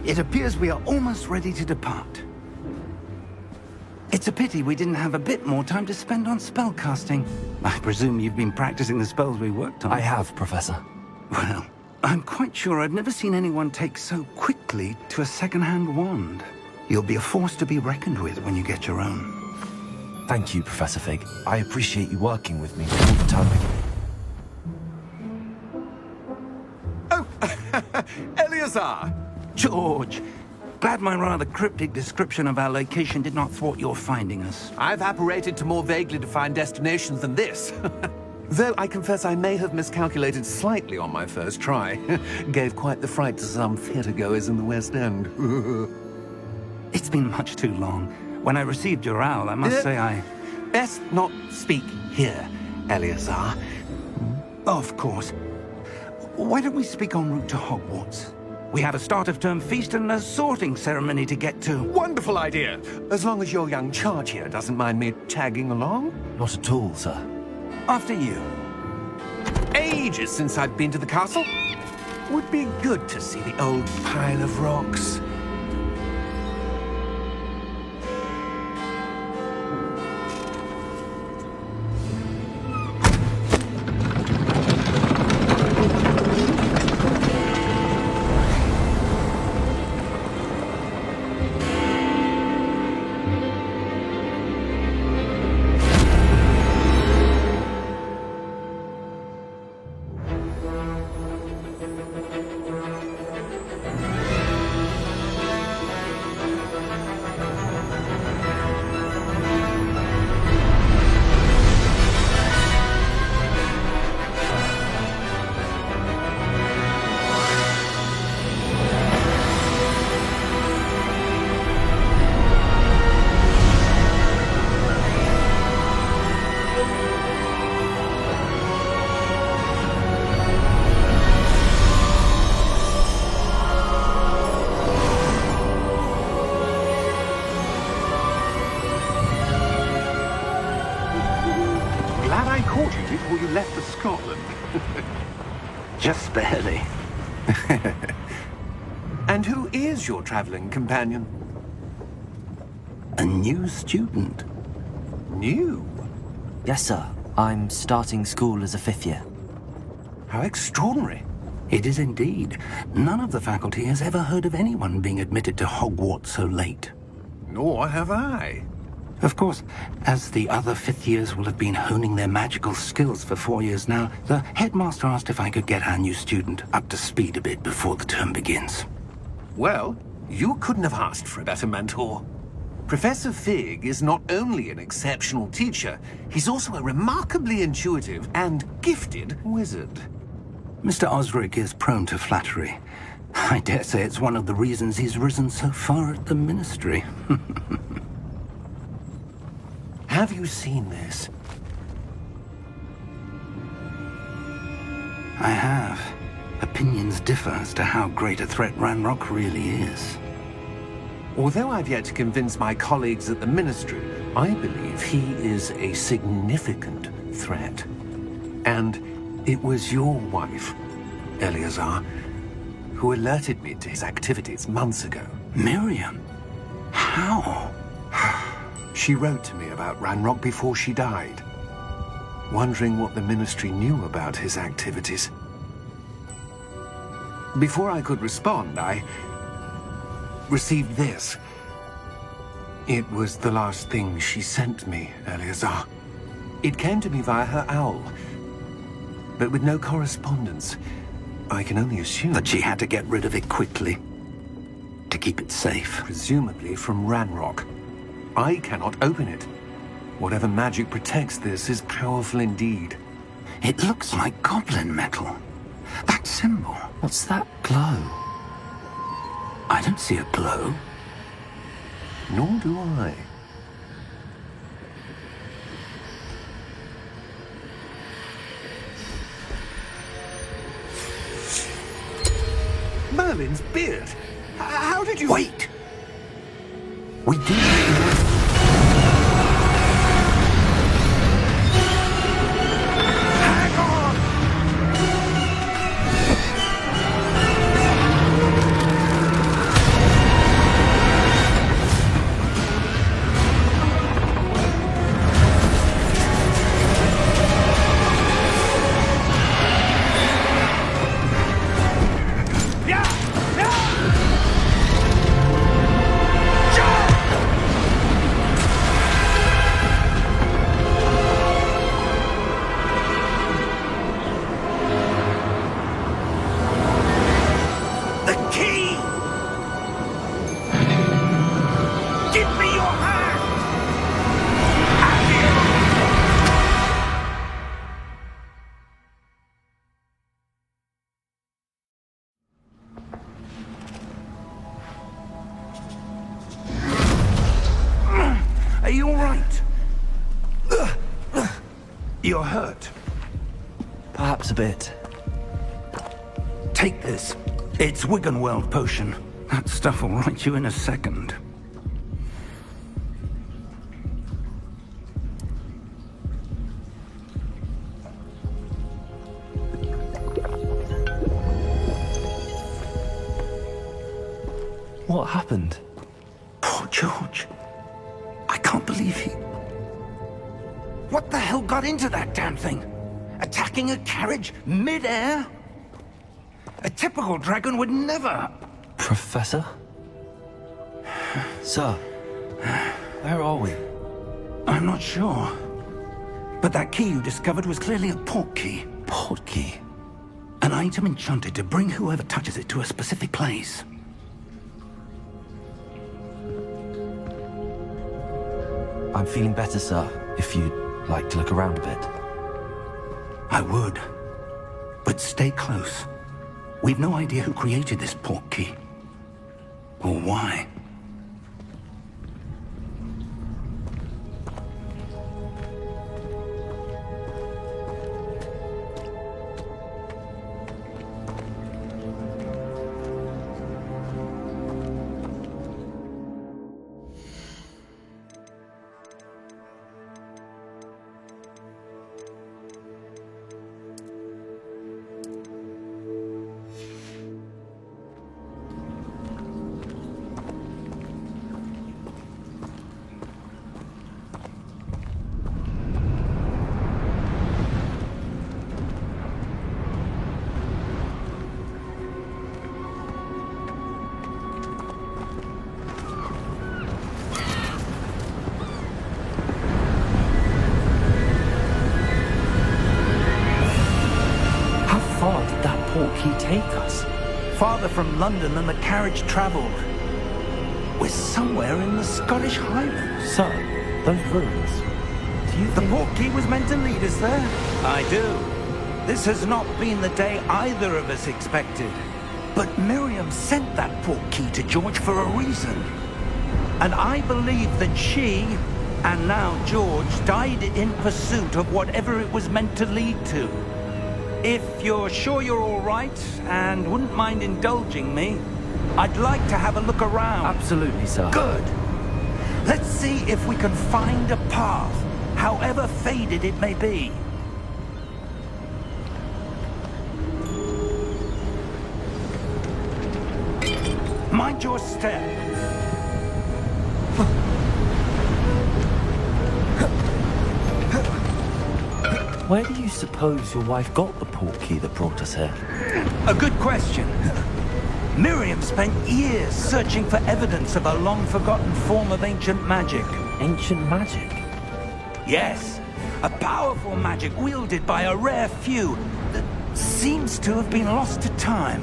It appears we are almost ready to depart. It's a pity we didn't have a bit more time to spend on spellcasting. I presume you've been practicing the spells we worked on. I have, Professor. Well, I'm quite sure I've never seen anyone take so quickly to a second-hand wand. You'll be a force to be reckoned with when you get your own. Thank you, Professor Fig. I appreciate you working with me all the time. Oh, Eleazar! George, glad my rather cryptic description of our location did not thwart your finding us. I've apparated to more vaguely defined destinations than this. Though I confess I may have miscalculated slightly on my first try. Gave quite the fright to some theatre-goers in the West End. It's been much too long. When I received your owl, I must say I... Best not speak here, Eleazar. Of course. Why don't we speak en route to Hogwarts? We have a start-of-term feast and a sorting ceremony to get to. Wonderful idea! As long as your young charge here doesn't mind me tagging along. Not at all, sir. After you. Ages since I've been to the castle. Would be good to see the old pile of rocks. Before you left for Scotland. Just barely. And who is your traveling companion? A new student. New? Yes, sir. I'm starting school as a 5th year. How extraordinary. It is indeed. None of the faculty has ever heard of anyone being admitted to Hogwarts so late. Nor have I. Of course, as the other 5th years will have been honing their magical skills for 4 years now, the headmaster asked if I could get our new student up to speed a bit before the term begins. Well, you couldn't have asked for a better mentor. Professor Fig is not only an exceptional teacher, he's also a remarkably intuitive and gifted wizard. Mr. Osric is prone to flattery. I dare say it's one of the reasons he's risen so far at the ministry. Have you seen this? I have. Opinions differ as to how great a threat Ranrock really is. Although I've yet to convince my colleagues at the Ministry, I believe he is a significant threat. And it was your wife, Eleazar, who alerted me to his activities months ago. Miriam? How? She wrote to me about Ranrock before she died, wondering what the Ministry knew about his activities. Before I could respond, I received this. It was the last thing she sent me, Eleazar. It came to me via her owl, but with no correspondence. I can only assume That she had to get rid of it quickly, to keep it safe. presumably from Ranrock. I cannot open it. Whatever magic protects this is powerful indeed. It looks like goblin metal. That symbol. What's that glow? I don't see a glow. Nor do I. Merlin's beard. How did you... Wait! We do... Hang on! Are you all right? You're hurt. Perhaps a bit. Take this. It's Wiggenweld potion. That stuff will right you in a second. What happened? Poor George. I can't believe he... What the hell got into that damn thing? Attacking a carriage mid-air? A typical dragon would never... Professor? Sir, where are we? I'm not sure. But that key you discovered was clearly a port key. Port key? An item enchanted to bring whoever touches it to a specific place. I'm feeling better, sir, if you'd like to look around a bit. I would. But stay close. We've no idea who created this port key. Or why. He take us? Farther from London than the carriage travelled. We're somewhere in the Scottish Highlands. Sir, those ruins. Do you The think... port key was meant to lead us there? I do. This has not been the day either of us expected. But Miriam sent that port key to George for a reason. And I believe that she, and now George, died in pursuit of whatever it was meant to lead to. If you're sure you're all right, and wouldn't mind indulging me, I'd like to have a look around. Absolutely, sir. Good. Let's see if we can find a path, however faded it may be. Mind your step. Where do you suppose your wife got the port key that brought us here? A good question. Miriam spent years searching for evidence of a long-forgotten form of ancient magic. Ancient magic? Yes, a powerful magic wielded by a rare few that seems to have been lost to time.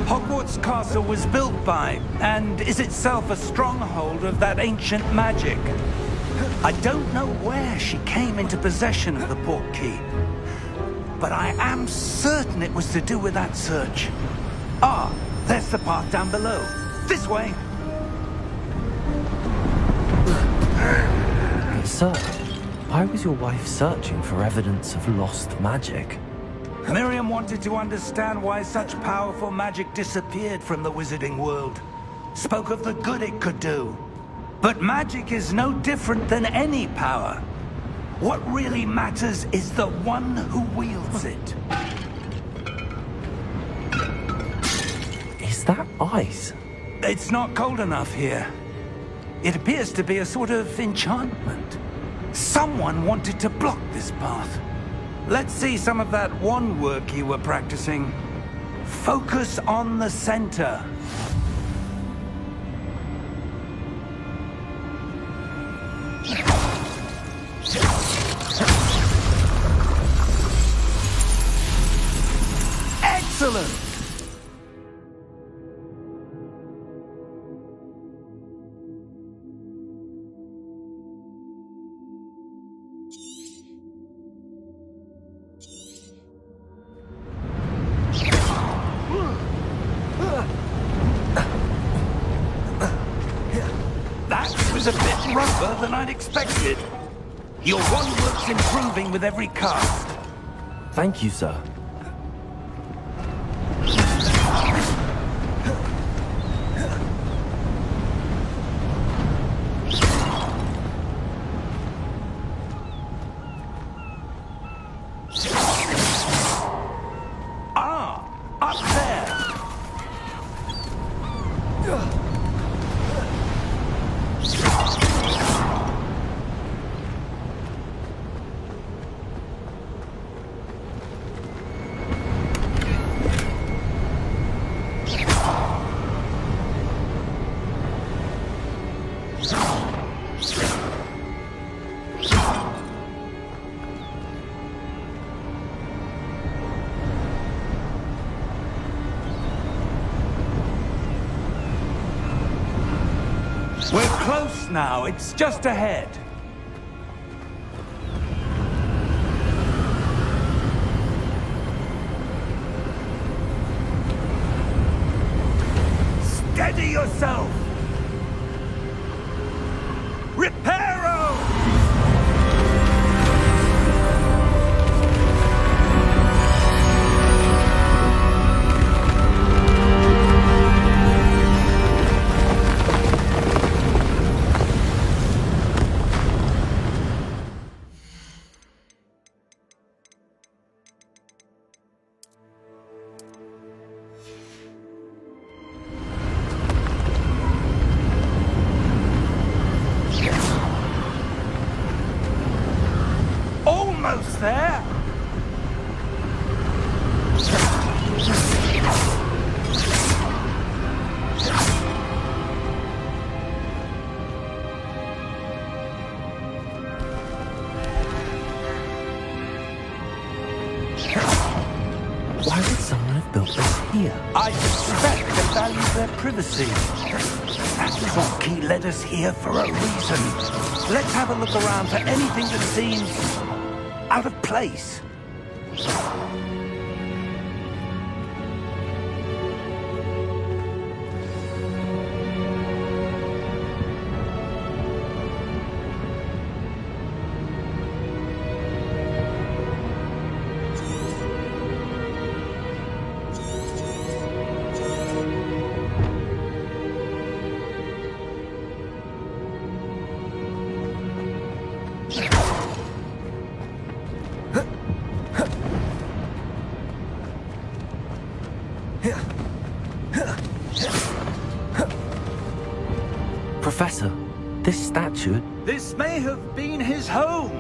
Hogwarts Castle was built by, and is itself a stronghold of that ancient magic. I don't know where she came into possession of the port key, but I am certain it was to do with that search. Ah, there's the path down below. This way. Sir, why was your wife searching for evidence of lost magic? Miriam wanted to understand why such powerful magic disappeared from the wizarding world. Spoke of the good it could do. But magic is no different than any power. What really matters is the one who wields it. Is that ice? It's not cold enough here. It appears to be a sort of enchantment. Someone wanted to block this path. Let's see some of that wand work you were practicing. Focus on the center. Excellent! That was a bit rougher than I'd expected. Your wand looks improving with every cast. Thank you, sir. Up there! We're close now. It's just ahead. Steady yourself! Reparo! Almost there! Why would someone have built this here? I suspect they value their privacy. That portkey led us here for a reason. Let's have a look around for anything that seems out of place. Professor, this statue... This may have been his home.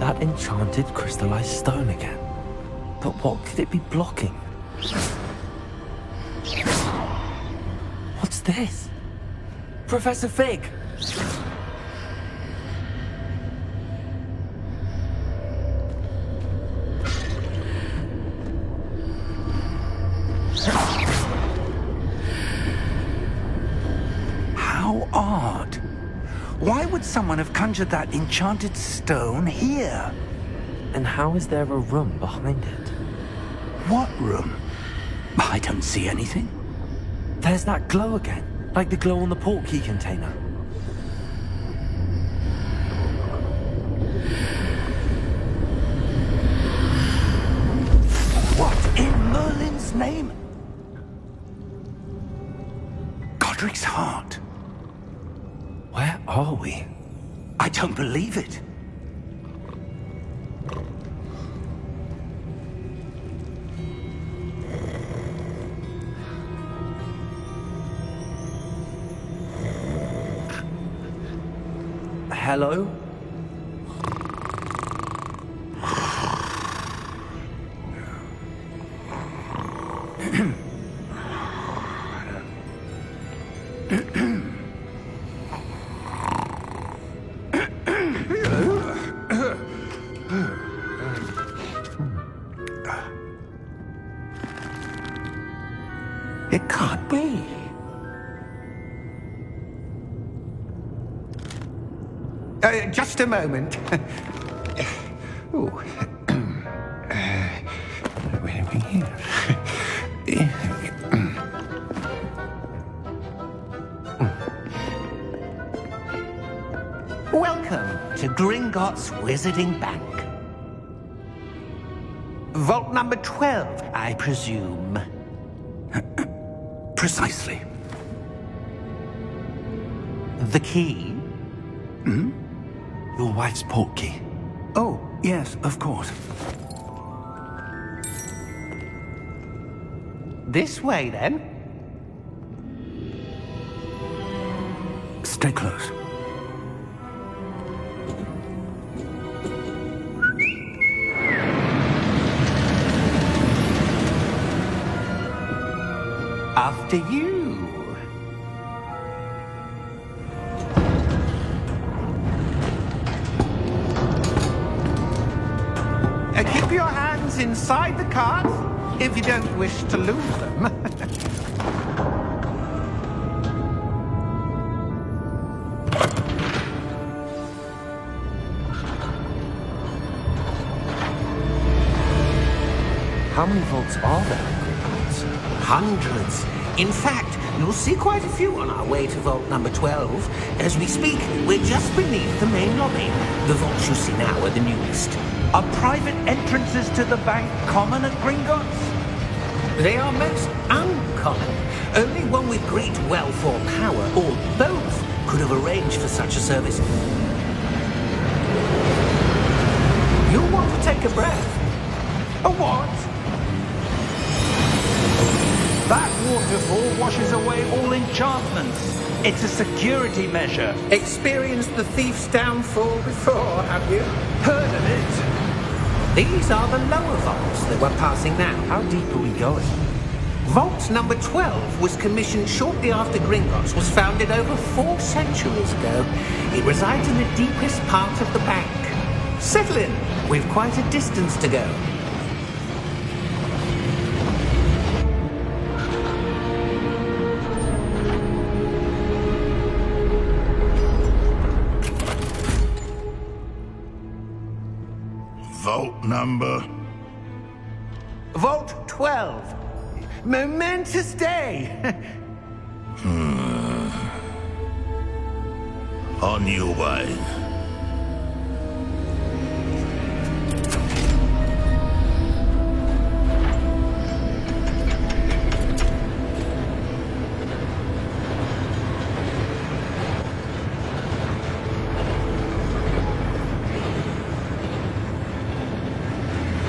That enchanted crystallized stone again. But what could it be blocking? What's this? Professor Fig! How odd. Why would someone have conjured that enchanted stone here? And how is there a room behind it? What room? I don't see anything. There's that glow again, like the glow on the portkey container. What in Merlin's name? Godric's heart. Where are we? I don't believe it. Hello? It can't be. Just a moment. Ooh. Where are we here? Welcome to Gringotts Wizarding Bank. Vault number 12, I presume. Precisely. The key? Your wife's portkey. Oh, yes, of course. This way, then. Stay close. After you. Keep your hands inside the cart if you don't wish to lose them. How many vaults are there in Gringotts? Hundreds. In fact, you'll see quite a few on our way to vault number 12. As we speak, we're just beneath the main lobby. The vaults you see now are the newest. Are private entrances to the bank common at Gringotts? They are most uncommon. Only one with great wealth or power, or both, could have arranged for such a service. You'll want to take a breath. A what? That waterfall washes away all enchantments. It's a security measure. Experienced the thief's downfall before, have you? Heard of it? These are the lower vaults that we're passing now. How deep are we going? Vault number 12 was commissioned shortly after Gringotts was founded over 4 centuries ago. It resides in the deepest part of the bank. Settle in. We've quite a distance to go. Vault number? Vault 12. Momentous day. On your way.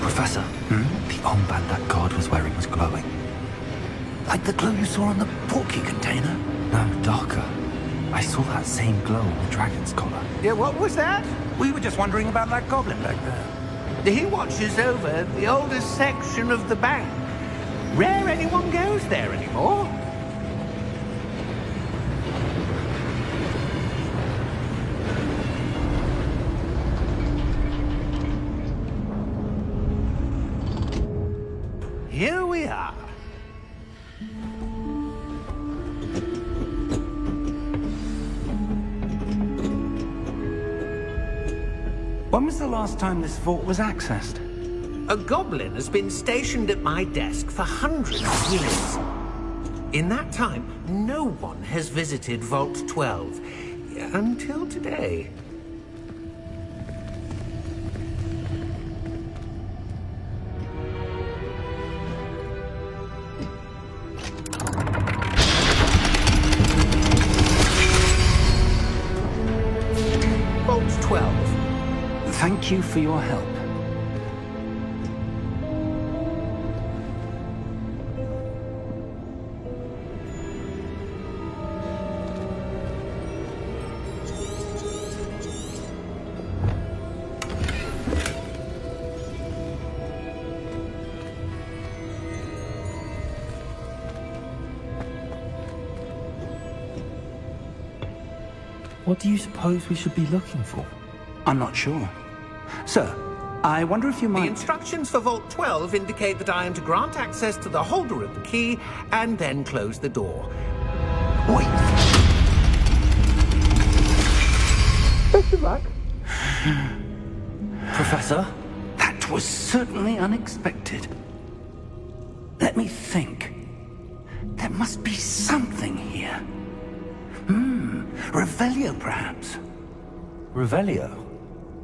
Professor, the armband that guard was wearing was glowing. Like the glow you saw on the portkey container? No, darker. I saw that same glow on the dragon's collar. Yeah, what was that? We were just wondering about that goblin back there. He watches over the oldest section of the bank. Rare anyone goes there anymore. Here we are. When was the last time this vault was accessed? A goblin has been stationed at my desk for hundreds of years. In that time, no one has visited Vault 12. Until today. Vault 12. Thank you for your help. What do you suppose we should be looking for? I'm not sure. Sir, I wonder if you The might... instructions for Vault 12 indicate that I am to grant access to the holder of the key and then close the door. Wait. Take it back. Professor? That was certainly unexpected. Let me think. There must be something here. Revelio, perhaps? Revelio?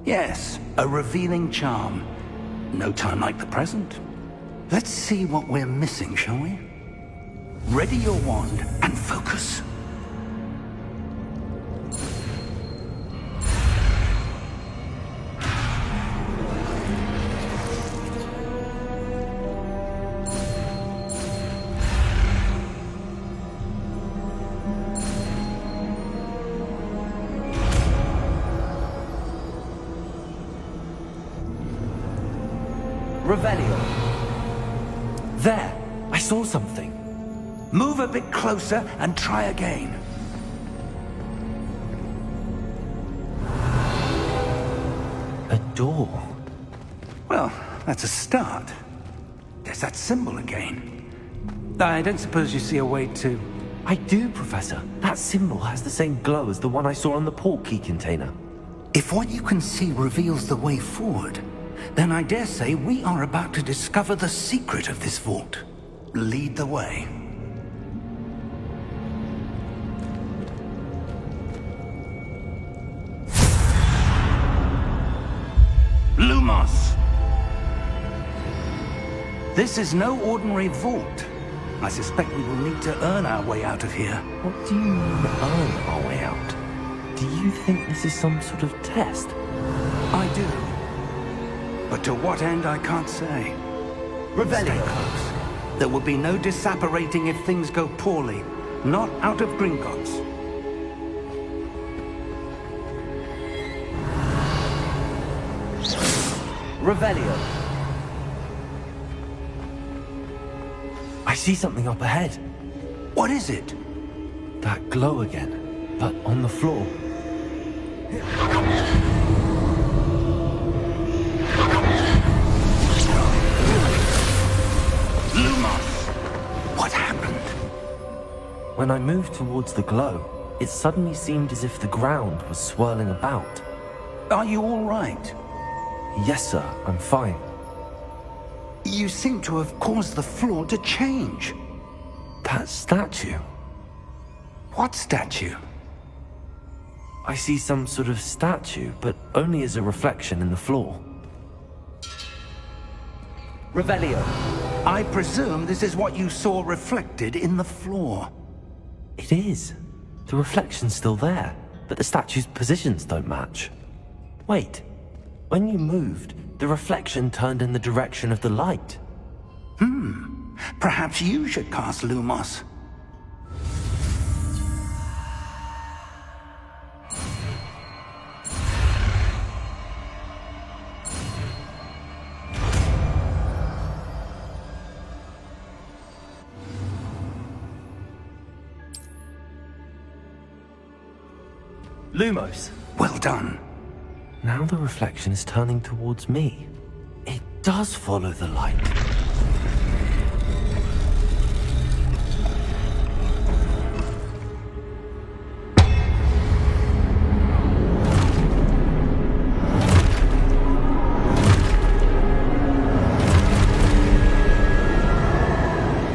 Yes, a revealing charm. No time like the present. Let's see what we're missing, shall we? Ready your wand and focus. Revelio. There! I saw something. Move a bit closer and try again. A door. Well, that's a start. There's that symbol again. I don't suppose you see a way to... I do, Professor. That symbol has the same glow as the one I saw on the port key container. If what you can see reveals the way forward, then I dare say we are about to discover the secret of this vault. Lead the way. Lumos! This is no ordinary vault. I suspect we will need to earn our way out of here. What do you mean, earn our way out? Do you think this is some sort of test? I do. But to what end, I can't say. Stay close. There will be no disapparating if things go poorly. Not out of Gringotts. Revelio. I see something up ahead. What is it? That glow again, but on the floor. Lumos! What happened? When I moved towards the glow, it suddenly seemed as if the ground was swirling about. Are you all right? Yes, sir, I'm fine. You seem to have caused the floor to change. That statue. What statue? I see some sort of statue, but only as a reflection in the floor. Revelio. I presume this is what you saw reflected in the floor. It is. The reflection's still there, but the statue's positions don't match. Wait. When you moved, the reflection turned in the direction of the light. Perhaps you should cast Lumos. Lumos. Well done. Now the reflection is turning towards me. It does follow the light.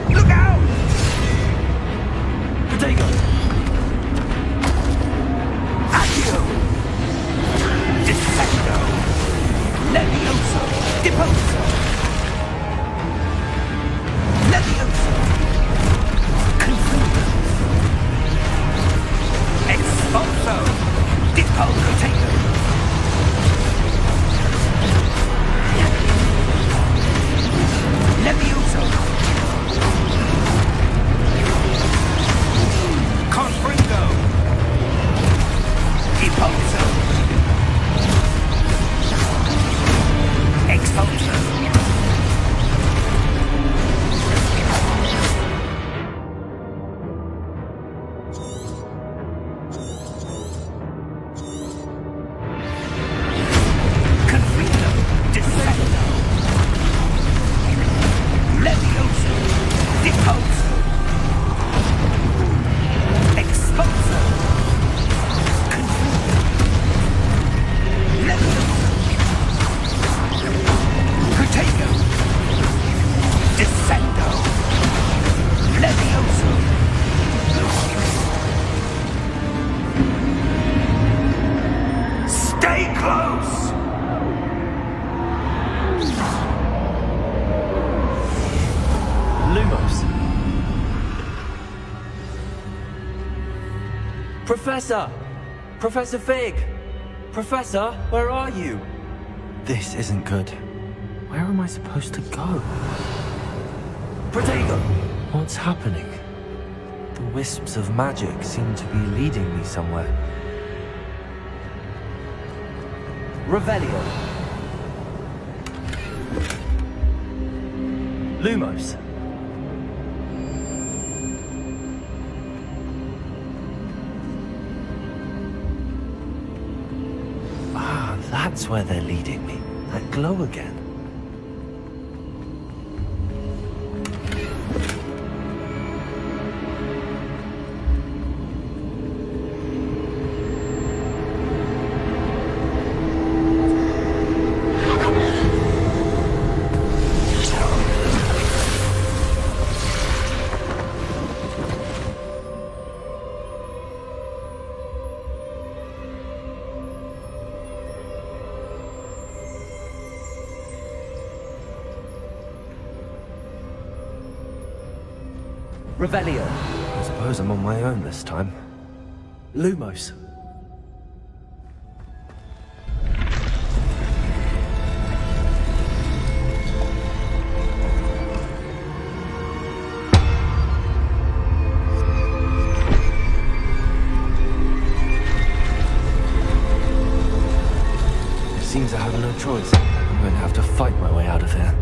Look out! Protego! Accio! Defecto! Levioso! Deposo! close! Lumos. Professor! Professor Fig! Professor, where are you? This isn't good. Where am I supposed to go? Protego! What's happening? The wisps of magic seem to be leading me somewhere. Revelio. Lumos. Ah, that's where they're leading me. That glow again. Revelio. I suppose I'm on my own this time. Lumos. It seems I have no choice. I'm going to have to fight my way out of here.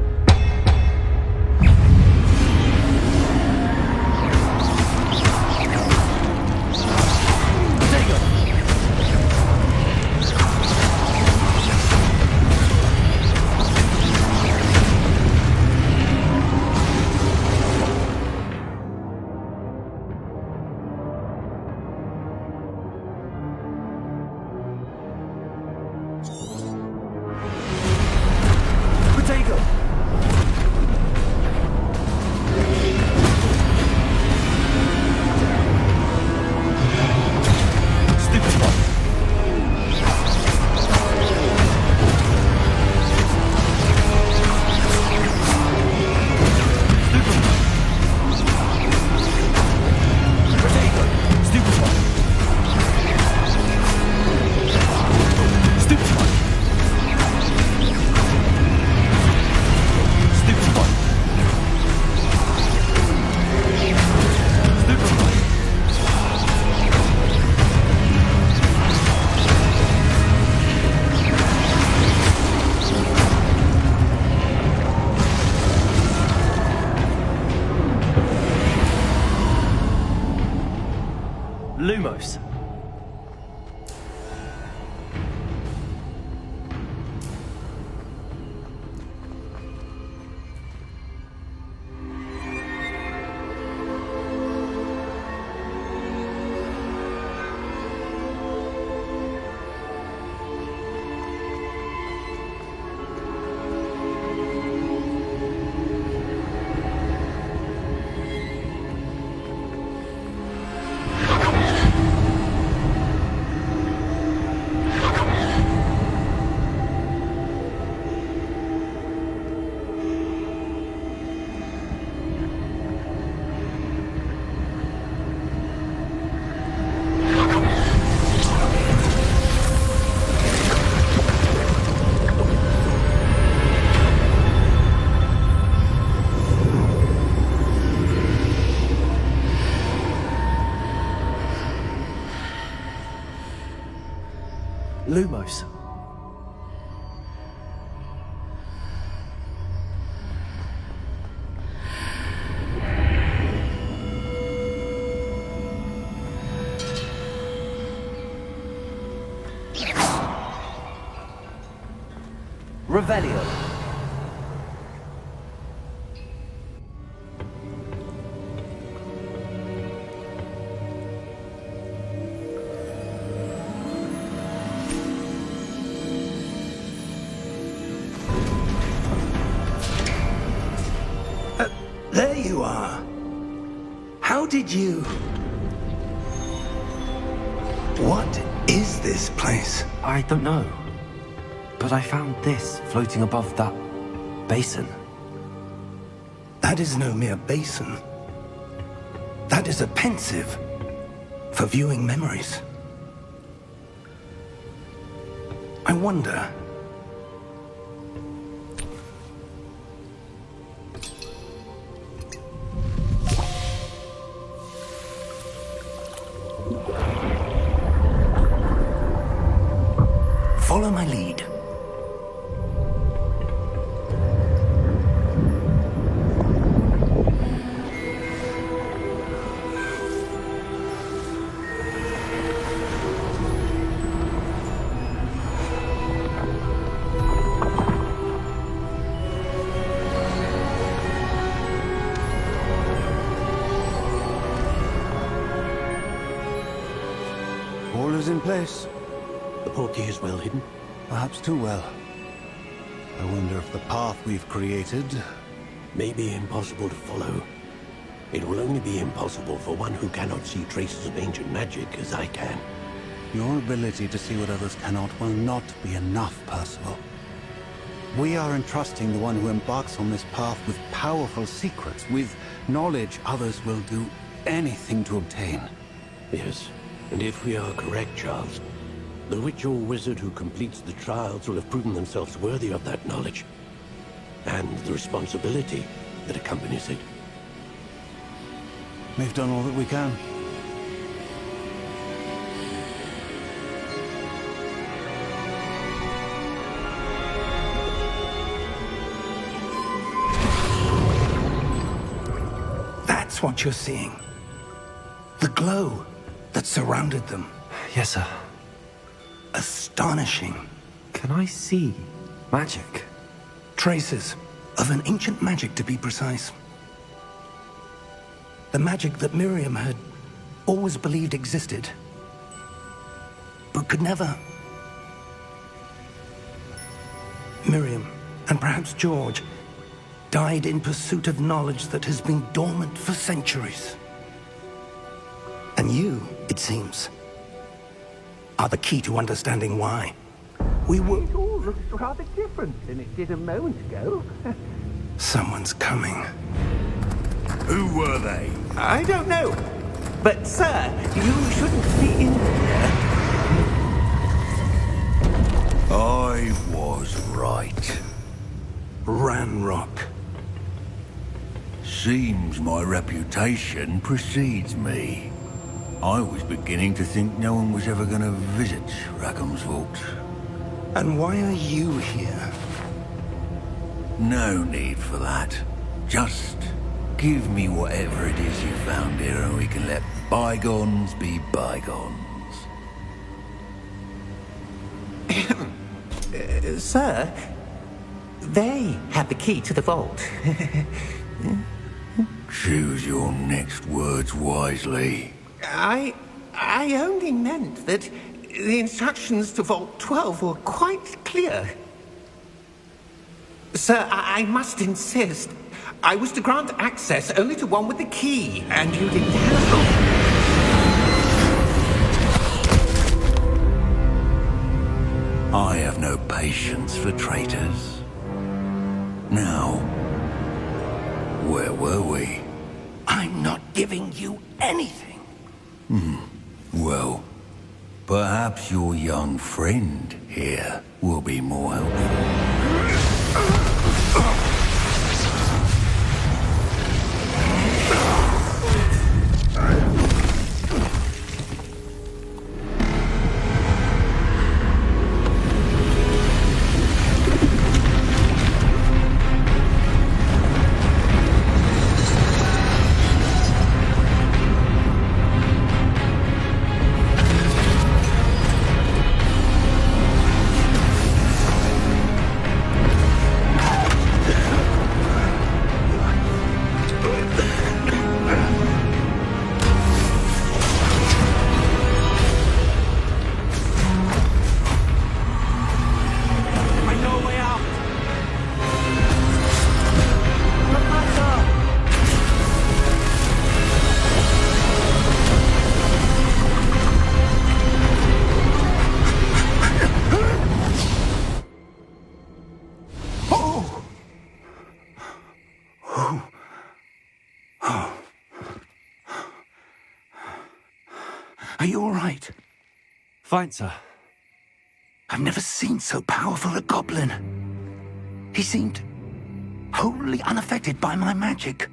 Lumos. Lumos. Revelio. There you are. How did you... What is this place? I don't know. But I found this floating above that basin. That is no mere basin. That is a pensive for viewing memories. I wonder... Follow my lead. All is in place. The portkey is well hidden. Perhaps too well. I wonder if the path we've created... May be impossible to follow. It will only be impossible for one who cannot see traces of ancient magic as I can. Your ability to see what others cannot will not be enough, Percival. We are entrusting the one who embarks on this path with powerful secrets, with knowledge others will do anything to obtain. Yes, and if we are correct, Charles, the witch or wizard who completes the trials will have proven themselves worthy of that knowledge, and the responsibility that accompanies it. We've done all that we can. That's what you're seeing. The glow that surrounded them. Yes, sir. Astonishing. Can I see magic? Traces of an ancient magic, to be precise. The magic that Miriam had always believed existed, but could never. Miriam, and perhaps George, died in pursuit of knowledge that has been dormant for centuries. And you, it seems, are the key to understanding why. We were... It all looks rather different than it did a moment ago. Someone's coming. Who were they? I don't know. But, sir, you shouldn't be in here. I was right. Ranrock. Seems my reputation precedes me. I was beginning to think no one was ever going to visit Rackham's vault. And why are you here? No need for that. Just give me whatever it is you found here and we can let bygones be bygones. Sir, they had the key to the vault. Choose your next words wisely. I only meant that the instructions to Vault 12 were quite clear. Sir, I must insist. I was to grant access only to one with the key, and you didn't have. I have no patience for traitors. Now, where were we? I'm not giving you anything. Well, perhaps your young friend here will be more helpful. Are you all right? Fine, sir. I've never seen so powerful a goblin. He seemed wholly unaffected by my magic.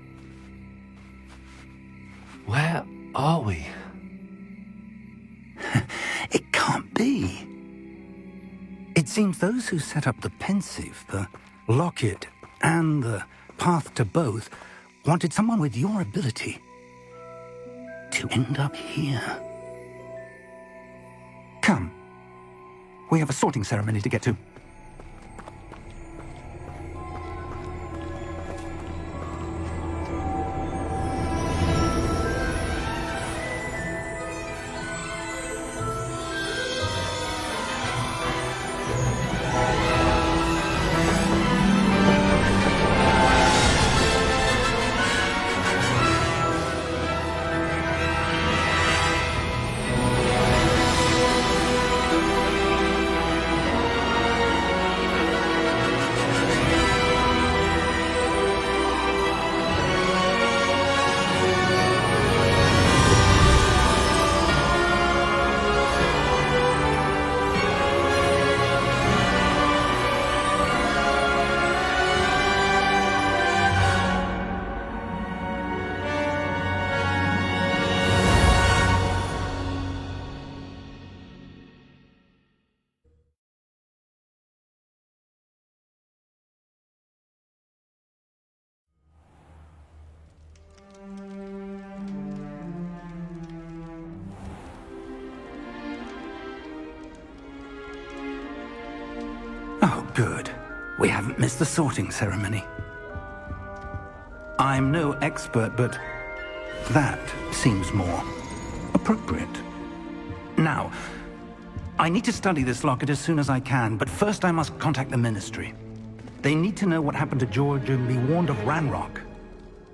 Where are we? It can't be. It seems those who set up the pensive, the locket, and the path to both wanted someone with your ability to end up here. Come. We have a sorting ceremony to get to. Oh, good. We haven't missed the sorting ceremony. I'm no expert, but that seems more appropriate. Now, I need to study this locket as soon as I can, but first I must contact the Ministry. They need to know what happened to George and be warned of Ranrock.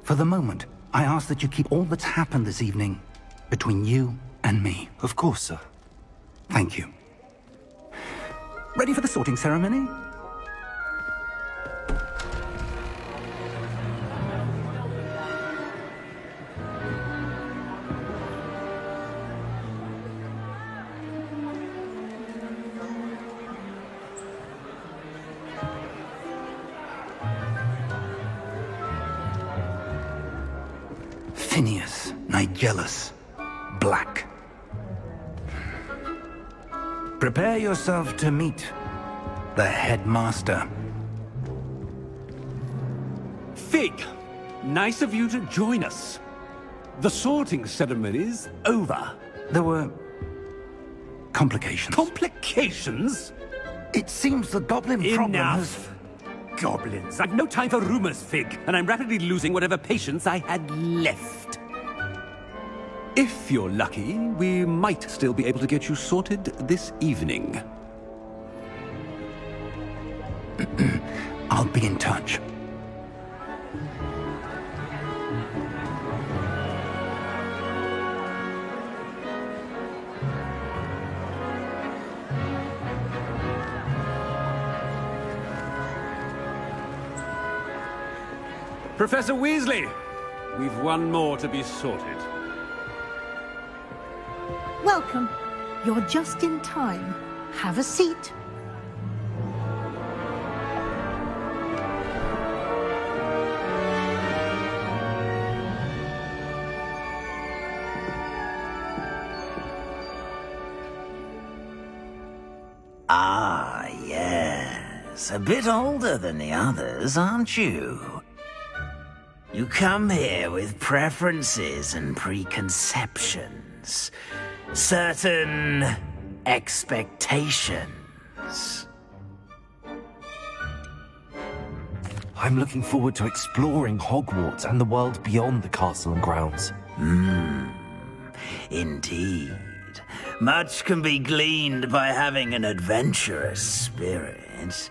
For the moment, I ask that you keep all that's happened this evening between you and me. Of course, sir. Thank you. Ready for the sorting ceremony? Phineas, Nigellus, Black. Prepare yourself to meet the headmaster. Fig, nice of you to join us. The sorting ceremony's over. There were complications. Complications? It seems the goblin problem has... Enough! Goblins. I've no time for rumors, Fig, and I'm rapidly losing whatever patience I had left. If you're lucky, we might still be able to get you sorted this evening. I'll be in touch. Professor Weasley, we've one more to be sorted. Welcome. You're just in time. Have a seat. Ah, yes. A bit older than the others, aren't you? You come here with preferences and preconceptions. Certain expectations. I'm looking forward to exploring Hogwarts and the world beyond the castle and grounds. Indeed. Much can be gleaned by having an adventurous spirit,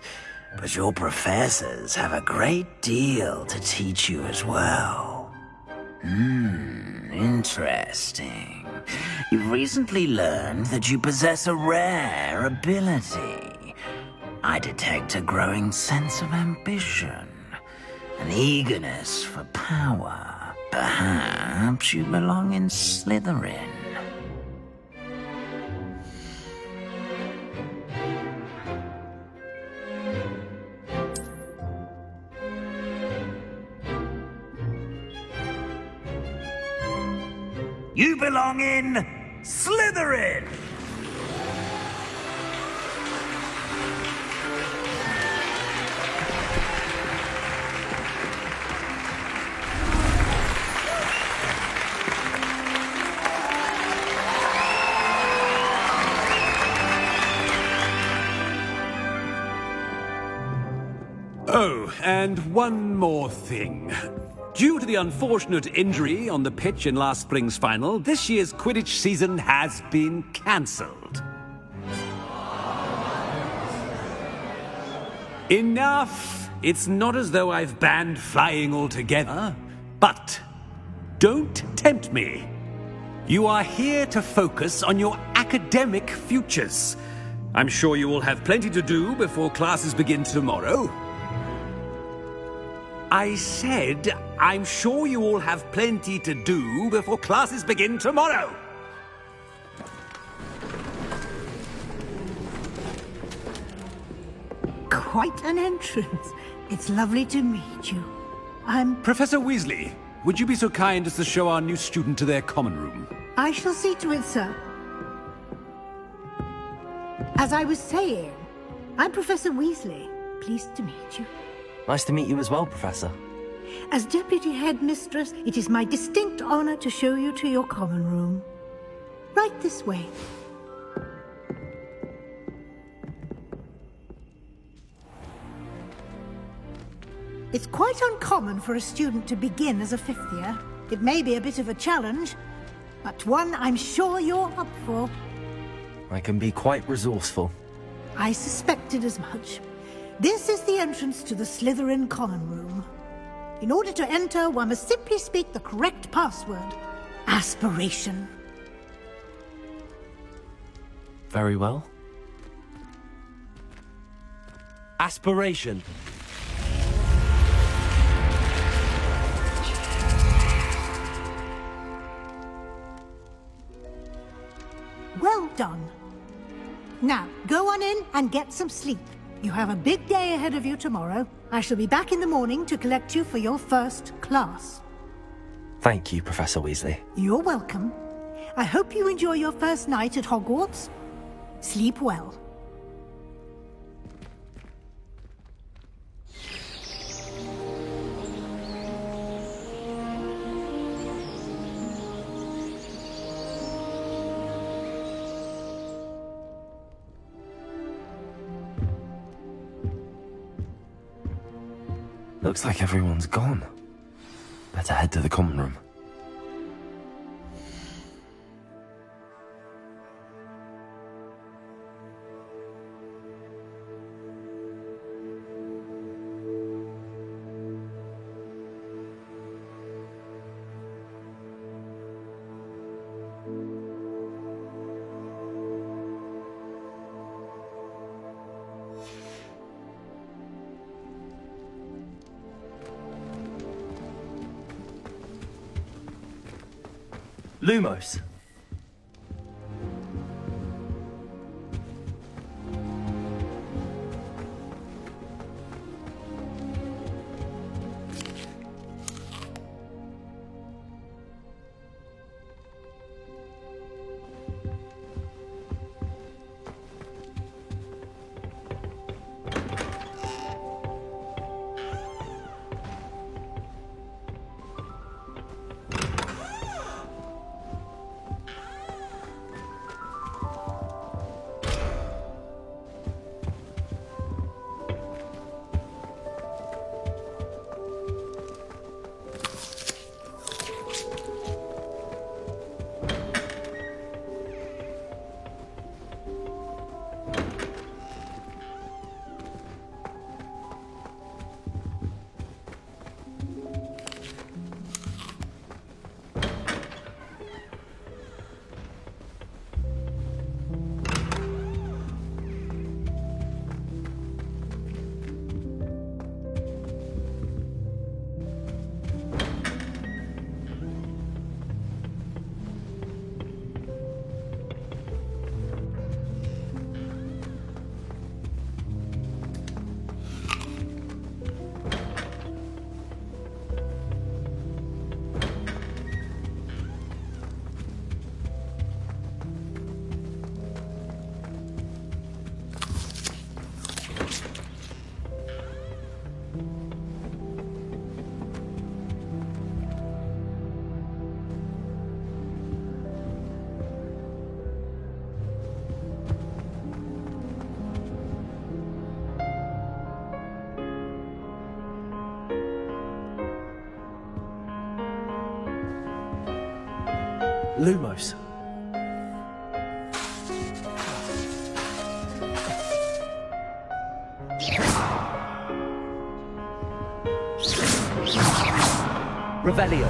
but your professors have a great deal to teach you as well. Interesting. You've recently learned that you possess a rare ability. I detect a growing sense of ambition, an eagerness for power. Perhaps you belong in Slytherin. You belong in Slytherin! Oh, and one more thing. Due to the unfortunate injury on the pitch in last spring's final, this year's Quidditch season has been cancelled. Enough! It's not as though I've banned flying altogether, but don't tempt me. You are here to focus on your academic futures. I'm sure you will have plenty to do before classes begin tomorrow. I said, I'm sure you all have plenty to do before classes begin tomorrow. Quite an entrance. It's lovely to meet you. Professor Weasley, would you be so kind as to show our new student to their common room? I shall see to it, sir. As I was saying, I'm Professor Weasley. Pleased to meet you. Nice to meet you as well, Professor. As Deputy Headmistress, it is my distinct honor to show you to your common room. Right this way. It's quite uncommon for a student to begin as a fifth year. It may be a bit of a challenge, but one I'm sure you're up for. I can be quite resourceful. I suspected as much. This is the entrance to the Slytherin common room. In order to enter, one must simply speak the correct password. Aspiration. Very well. Aspiration. Well done. Now, go on in and get some sleep. You have a big day ahead of you tomorrow. I shall be back in the morning to collect you for your first class. Thank you, Professor Weasley. You're welcome. I hope you enjoy your first night at Hogwarts. Sleep well. Looks like everyone's gone. Better head to the common room. Lumos. Lumos. Revelio.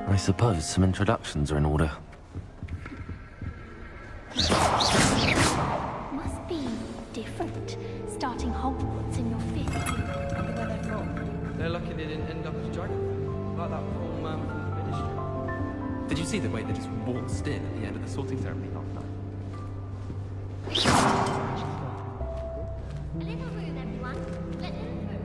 I suppose some introductions are in order. Must be different, starting Hogwarts in your 5th year. Where they're from. They're lucky they didn't end up as dragon, like that poor man from the ministry. Did you see the way they just waltzed in at the end of the sorting ceremony last night? A little room, everyone. Let them through.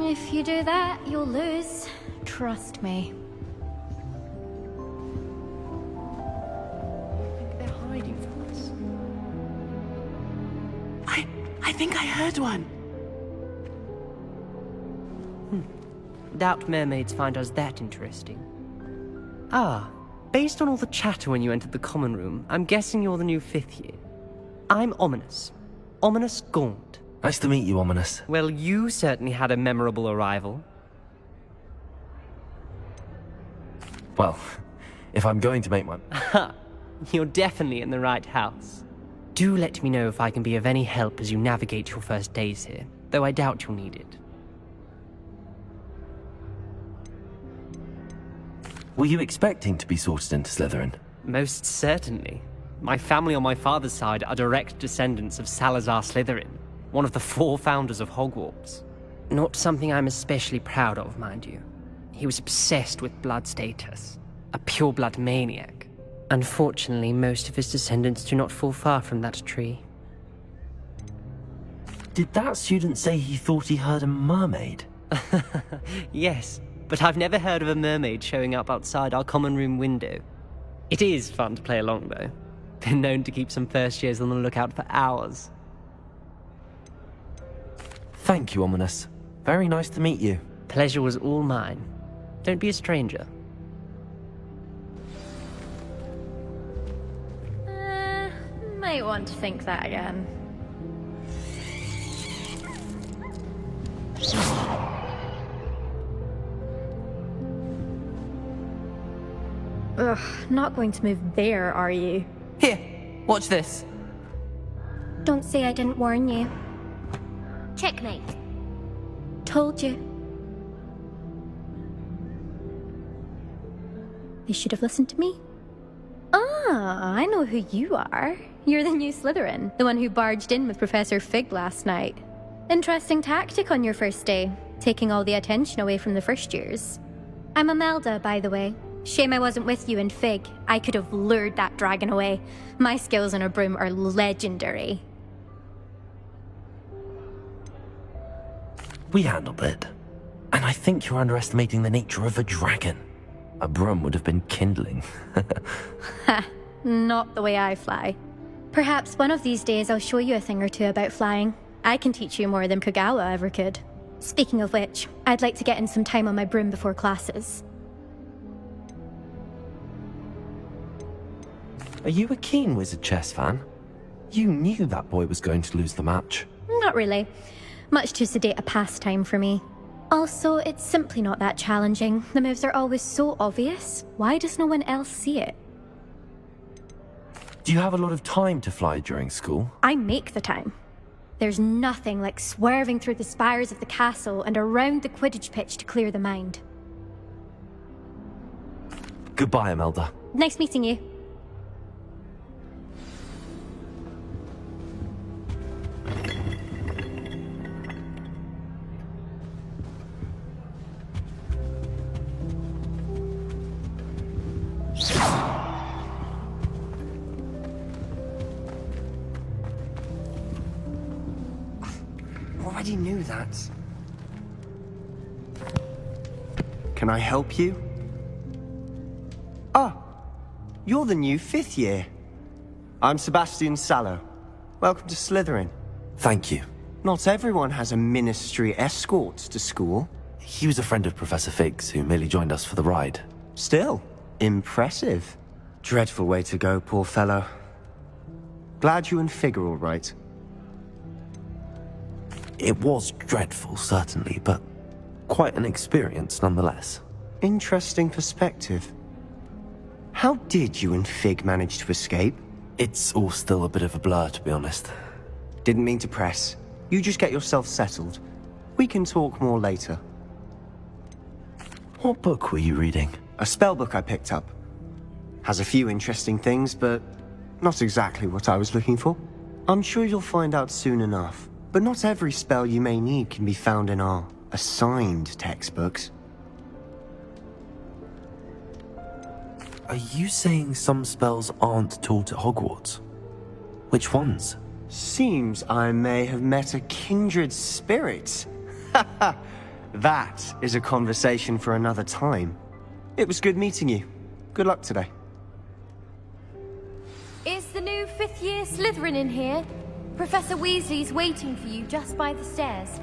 If you do that, you'll lose. Trust me. They're hiding from us. I think I heard one. Doubt mermaids find us that interesting. Ah, based on all the chatter when you entered the common room, I'm guessing you're the new 5th year. I'm Ominous. Ominous Gaunt. Nice to meet you, Ominous. Well, you certainly had a memorable arrival. Well, if I'm going to make my... Ha! You're definitely in the right house. Do let me know if I can be of any help as you navigate your first days here, though I doubt you'll need it. Were you expecting to be sorted into Slytherin? Most certainly. My family on my father's side are direct descendants of Salazar Slytherin, one of the 4 founders of Hogwarts. Not something I'm especially proud of, mind you. He was obsessed with blood status, a pure-blood maniac. Unfortunately, most of his descendants do not fall far from that tree. Did that student say he thought he heard a mermaid? Yes, but I've never heard of a mermaid showing up outside our common room window. It is fun to play along, though. Been known to keep some first years on the lookout for hours. Thank you, Ominous. Very nice to meet you. Pleasure was all mine. Don't be a stranger. Might want to think that again. Ugh, not going to move there, are you? Here, watch this. Don't say I didn't warn you. Checkmate. Told you. You should have listened to me. Ah, I know who you are. You're the new Slytherin, the one who barged in with Professor Fig last night. Interesting tactic on your first day, taking all the attention away from the first years. I'm Imelda, by the way. Shame I wasn't with you in Fig. I could have lured that dragon away. My skills on a broom are legendary. We handled it. And I think you're underestimating the nature of a dragon. A broom would have been kindling. Ha, not the way I fly. Perhaps one of these days I'll show you a thing or two about flying. I can teach you more than Kogawa ever could. Speaking of which, I'd like to get in some time on my broom before classes. Are you a keen Wizard Chess fan? You knew that boy was going to lose the match. Not really. Much too sedate a pastime for me. Also, it's simply not that challenging. The moves are always so obvious. Why does no one else see it? Do you have a lot of time to fly during school? I make the time. There's nothing like swerving through the spires of the castle and around the Quidditch pitch to clear the mind. Goodbye, Imelda. Nice meeting you. Already knew that. Can I help you? Ah, you're the new 5th year. I'm Sebastian Sallow. Welcome to Slytherin. Thank you. Not everyone has a ministry escort to school. He was a friend of Professor Fig's who merely joined us for the ride. Still, impressive. Dreadful way to go, poor fellow. Glad you and Fig are all right. It was dreadful, certainly, but quite an experience nonetheless. Interesting perspective. How did you and Fig manage to escape? It's all still a bit of a blur, to be honest. Didn't mean to press. You just get yourself settled. We can talk more later. What book were you reading? A spell book I picked up. Has a few interesting things, but not exactly what I was looking for. I'm sure you'll find out soon enough. But not every spell you may need can be found in our assigned textbooks. Are you saying some spells aren't taught at Hogwarts? Which ones? Seems I may have met a kindred spirit. That is a conversation for another time. It was good meeting you. Good luck today. Is the new 5th year Slytherin in here? Professor Weasley's waiting for you just by the stairs.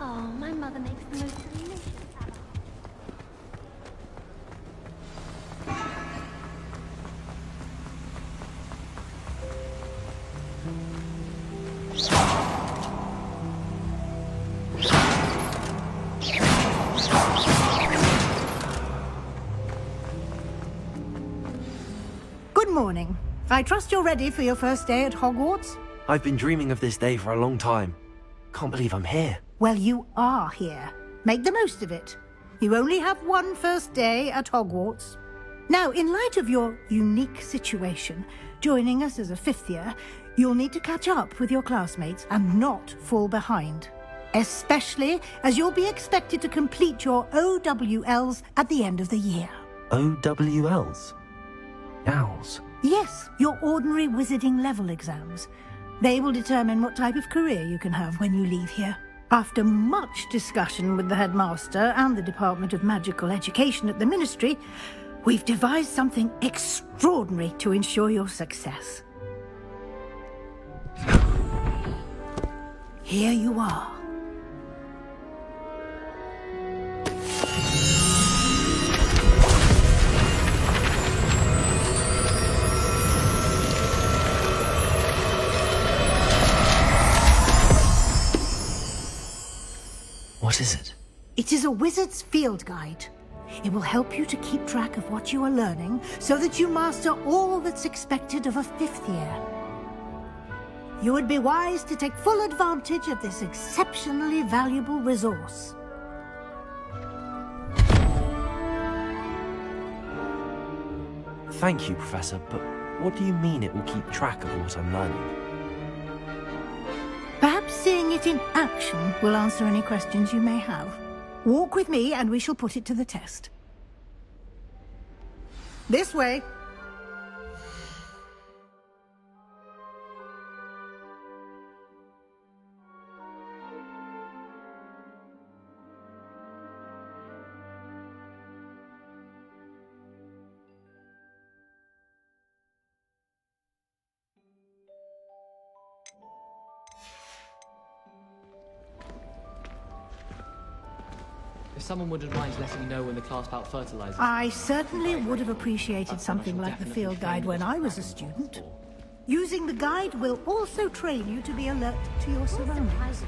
Oh, my mother makes the most delicious apple. Good morning. I trust you're ready for your first day at Hogwarts? I've been dreaming of this day for a long time. Can't believe I'm here. Well, you are here. Make the most of it. You only have one first day at Hogwarts. Now, in light of your unique situation, joining us as a 5th year, you'll need to catch up with your classmates and not fall behind. Especially as you'll be expected to complete your OWLs at the end of the year. OWLs? Owls? Yes, your ordinary wizarding level exams. They will determine what type of career you can have when you leave here. After much discussion with the headmaster and the Department of Magical Education at the Ministry, we've devised something extraordinary to ensure your success. Here you are. What is it? It is a wizard's field guide. It will help you to keep track of what you are learning so that you master all that's expected of a 5th year. You would be wise to take full advantage of this exceptionally valuable resource. Thank you, Professor, but what do you mean it will keep track of what I'm learning? Perhaps seeing it in action will answer any questions you may have. Walk with me and we shall put it to the test. This way. someone wouldn't mind letting me know when the class bout fertilizes. I certainly would have appreciated something like the field guide when I was a student. Using the guide will also train you to be alert to your surroundings.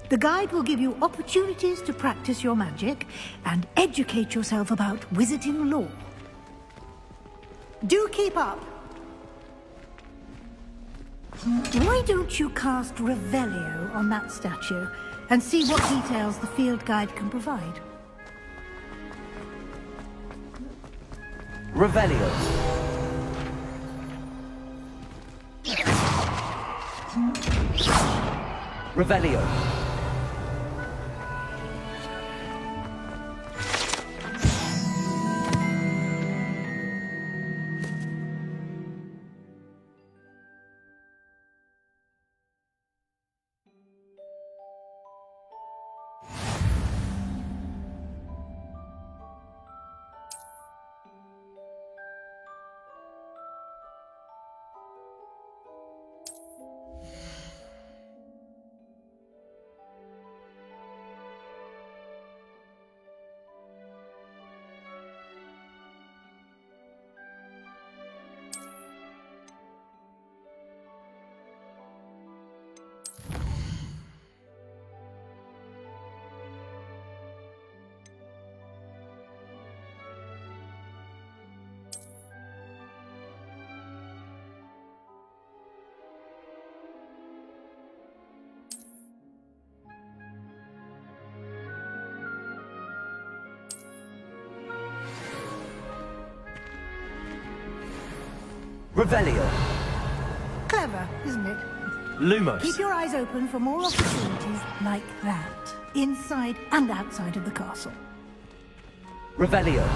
The guide will give you opportunities to practice your magic and educate yourself about wizarding lore. Do keep up! Why don't you cast Revelio on that statue and see what details the field guide can provide? Revelio. Revelio. Revelio. Clever, isn't it? Lumos. Keep your eyes open for more opportunities like that, inside and outside of the castle. Revelio.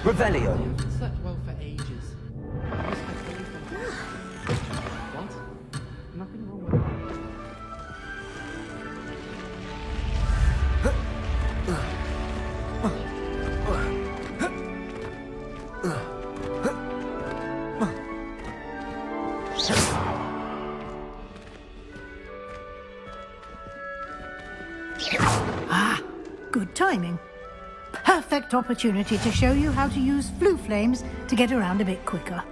Revelio. I haven't slept well for ages. What? Nothing wrong with Ah, good timing. Perfect opportunity to show you how to use flue flames to get around a bit quicker.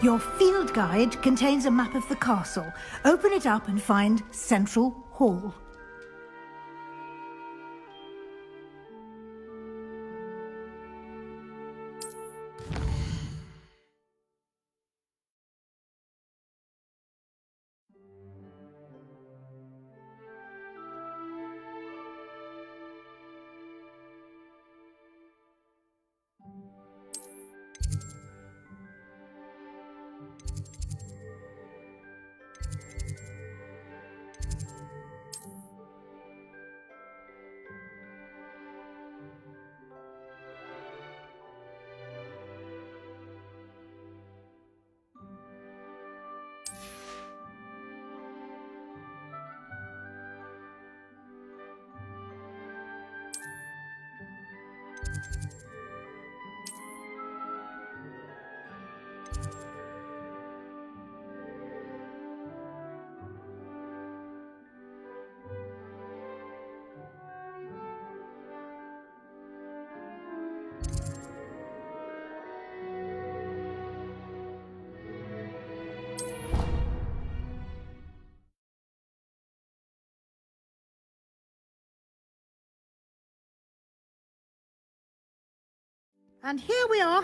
Your field guide contains a map of the castle. Open it up and find Central Hall. And here we are.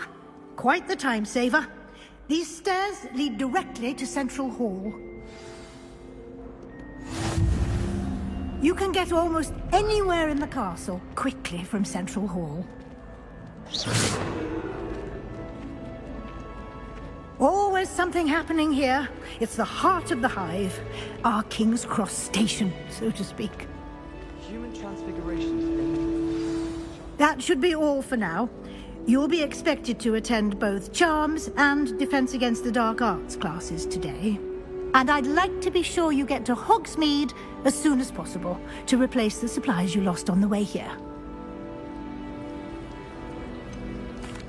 Quite the time saver. These stairs lead directly to Central Hall. You can get almost anywhere in the castle quickly from Central Hall. Always something happening here. It's the heart of the hive. Our King's Cross station, so to speak. Human transfigurations. That should be all for now. You'll be expected to attend both Charms and Defense Against the Dark Arts classes today. And I'd like to be sure you get to Hogsmeade as soon as possible to replace the supplies you lost on the way here.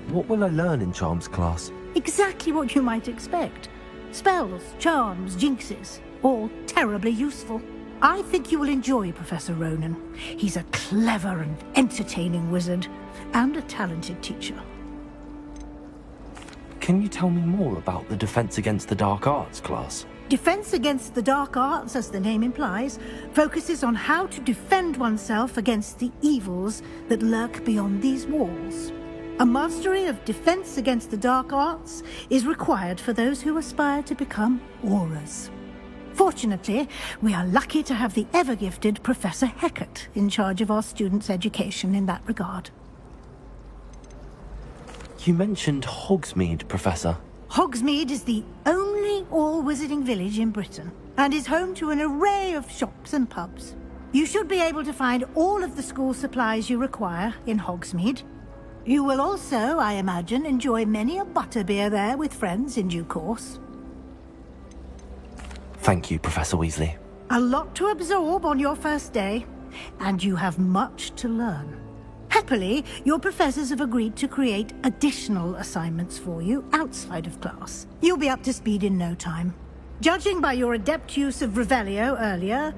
What will I learn in Charms class? Exactly what you might expect. Spells, charms, jinxes, all terribly useful. I think you will enjoy Professor Ronan. He's a clever and entertaining wizard, and a talented teacher. Can you tell me more about the Defense Against the Dark Arts class? Defense Against the Dark Arts, as the name implies, focuses on how to defend oneself against the evils that lurk beyond these walls. A mastery of Defense Against the Dark Arts is required for those who aspire to become Aurors. Fortunately, we are lucky to have the ever-gifted Professor Hecat in charge of our students' education in that regard. You mentioned Hogsmeade, Professor. Hogsmeade is the only all-wizarding village in Britain, and is home to an array of shops and pubs. You should be able to find all of the school supplies you require in Hogsmeade. You will also, I imagine, enjoy many a butterbeer there with friends in due course. Thank you, Professor Weasley. A lot to absorb on your first day, and you have much to learn. Happily, your professors have agreed to create additional assignments for you outside of class. You'll be up to speed in no time. Judging by your adept use of Revelio earlier,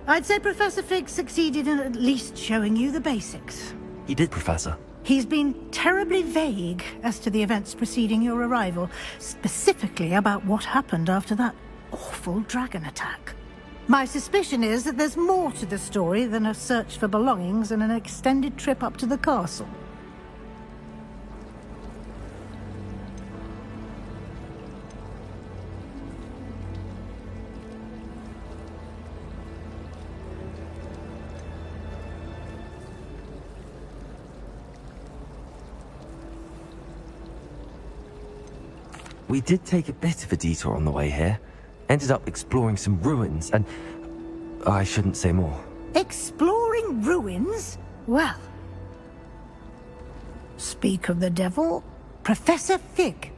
I'd say Professor Fig succeeded in at least showing you the basics. He did, Professor. He's been terribly vague as to the events preceding your arrival, specifically about what happened after that awful dragon attack. My suspicion is that there's more to the story than a search for belongings and an extended trip up to the castle. We did take a bit of a detour on the way here. Ended up exploring some ruins, and I shouldn't say more. Exploring ruins? Well, speak of the devil, Professor Fig.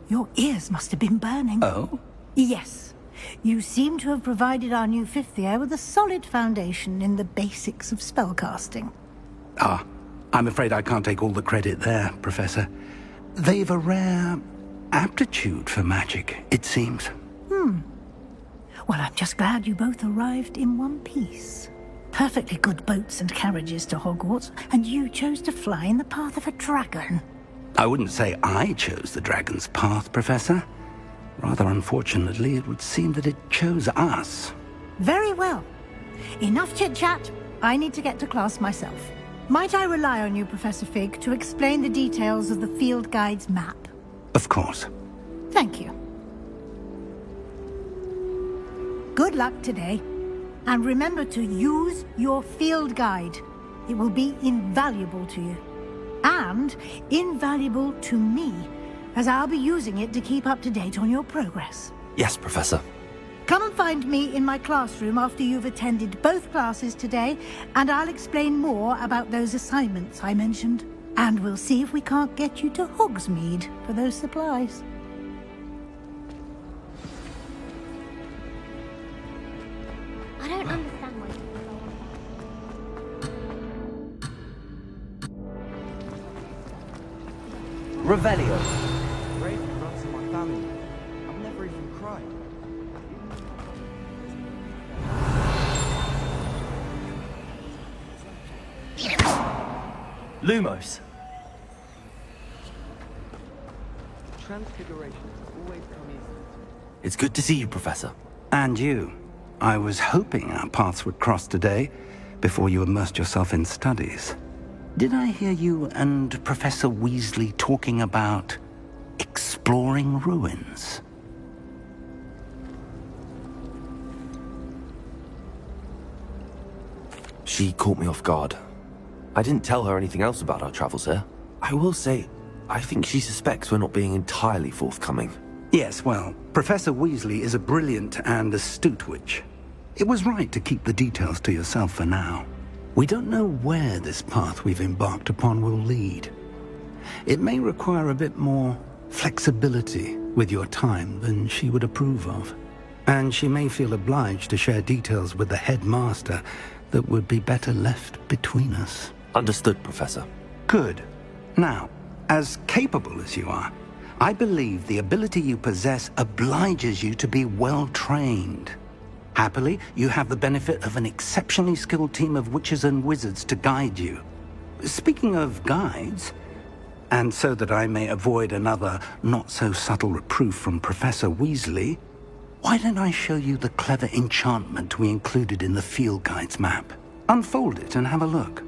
Your ears must have been burning. Oh? Yes. You seem to have provided our new fifth year with a solid foundation in the basics of spellcasting. Ah, I'm afraid I can't take all the credit there, Professor. They've a rare aptitude for magic, it seems. Well, I'm just glad you both arrived in one piece. Perfectly good boats and carriages to Hogwarts, and you chose to fly in the path of a dragon. I wouldn't say I chose the dragon's path, Professor. Rather unfortunately, it would seem that it chose us. Very well. Enough chit-chat. I need to get to class myself. Might I rely on you, Professor Fig, to explain the details of the field guide's map? Of course. Thank you. Good luck today. And remember to use your field guide. It will be invaluable to you. And invaluable to me, as I'll be using it to keep up to date on your progress. Yes, Professor. Come and find me in my classroom after you've attended both classes today, and I'll explain more about those assignments I mentioned. And we'll see if we can't get you to Hogsmeade for those supplies. I don't understand why. Revelio. Brave runs in my family. I've never even cried. Lumos. Transfiguration always come easy. It's good to see you, Professor. And you. I was hoping our paths would cross today, before you immersed yourself in studies. Did I hear you and Professor Weasley talking about exploring ruins? She caught me off guard. I didn't tell her anything else about our travels here. I will say, I think she suspects we're not being entirely forthcoming. Yes, well, Professor Weasley is a brilliant and astute witch. It was right to keep the details to yourself for now. We don't know where this path we've embarked upon will lead. It may require a bit more flexibility with your time than she would approve of. And she may feel obliged to share details with the headmaster that would be better left between us. Understood, Professor. Good. Now, as capable as you are, I believe the ability you possess obliges you to be well-trained. Happily, you have the benefit of an exceptionally skilled team of witches and wizards to guide you. Speaking of guides, and so that I may avoid another not-so-subtle reproof from Professor Weasley, why don't I show you the clever enchantment we included in the field guide's map? Unfold it and have a look.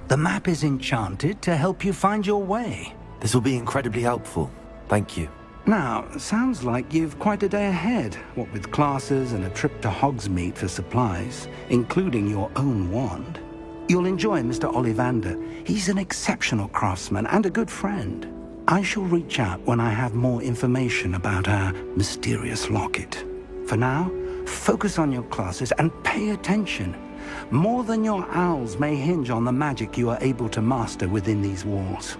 The map is enchanted to help you find your way. This will be incredibly helpful. Thank you. Now, sounds like you've quite a day ahead, what with classes and a trip to Hogsmeade for supplies, including your own wand. You'll enjoy Mr. Ollivander. He's an exceptional craftsman and a good friend. I shall reach out when I have more information about our mysterious locket. For now, focus on your classes and pay attention. More than your owls may hinge on the magic you are able to master within these walls.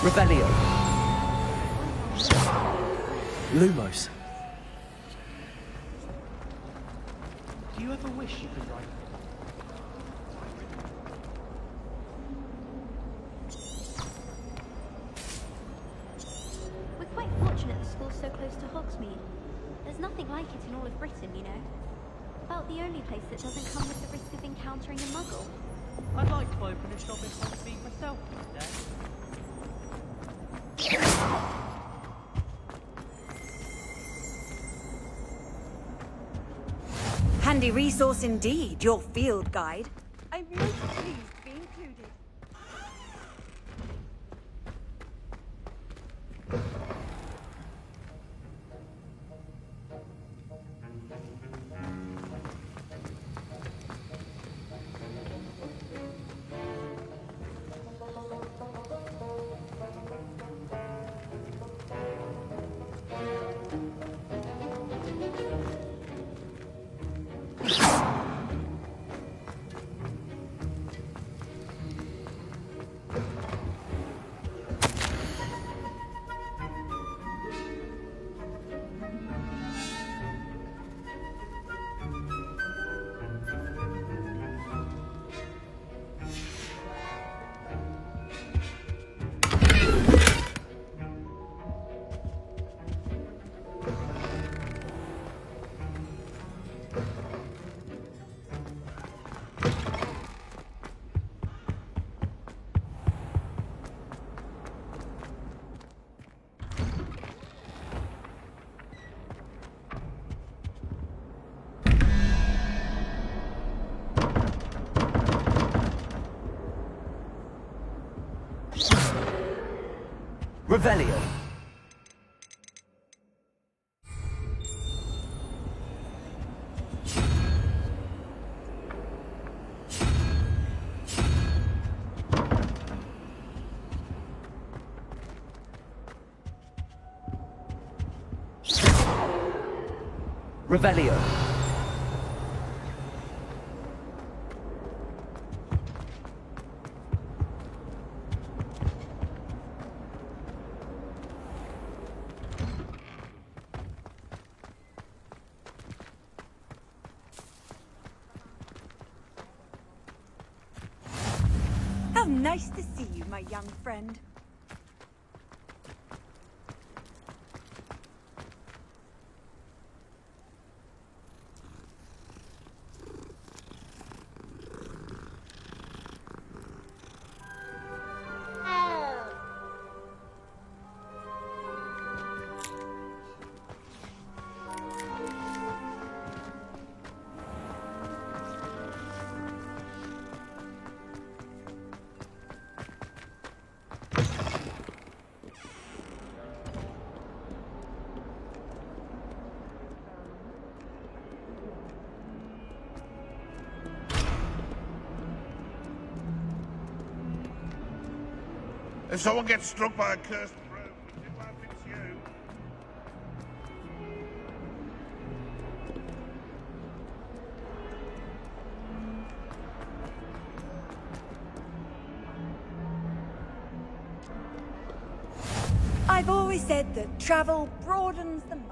Revelio. Lumos. Do you ever wish you could write? We're quite fortunate the school's so close to Hogsmeade. There's nothing like it in all of Britain, you know. About the only place that doesn't come with the risk of encountering a muggle. I'd like to open a shop in Hogsmeade myself one day. Handy resource indeed, your field guide. I'm most pleased to be included. Revelio. Revelio. Nice to see you, my young friend. If someone gets struck by a cursed broom, do I think it's you? I've always said that travel broadens the mind.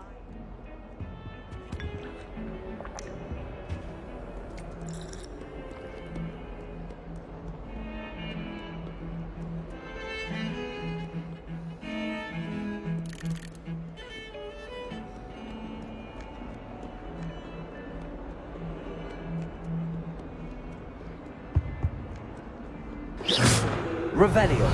Revelio.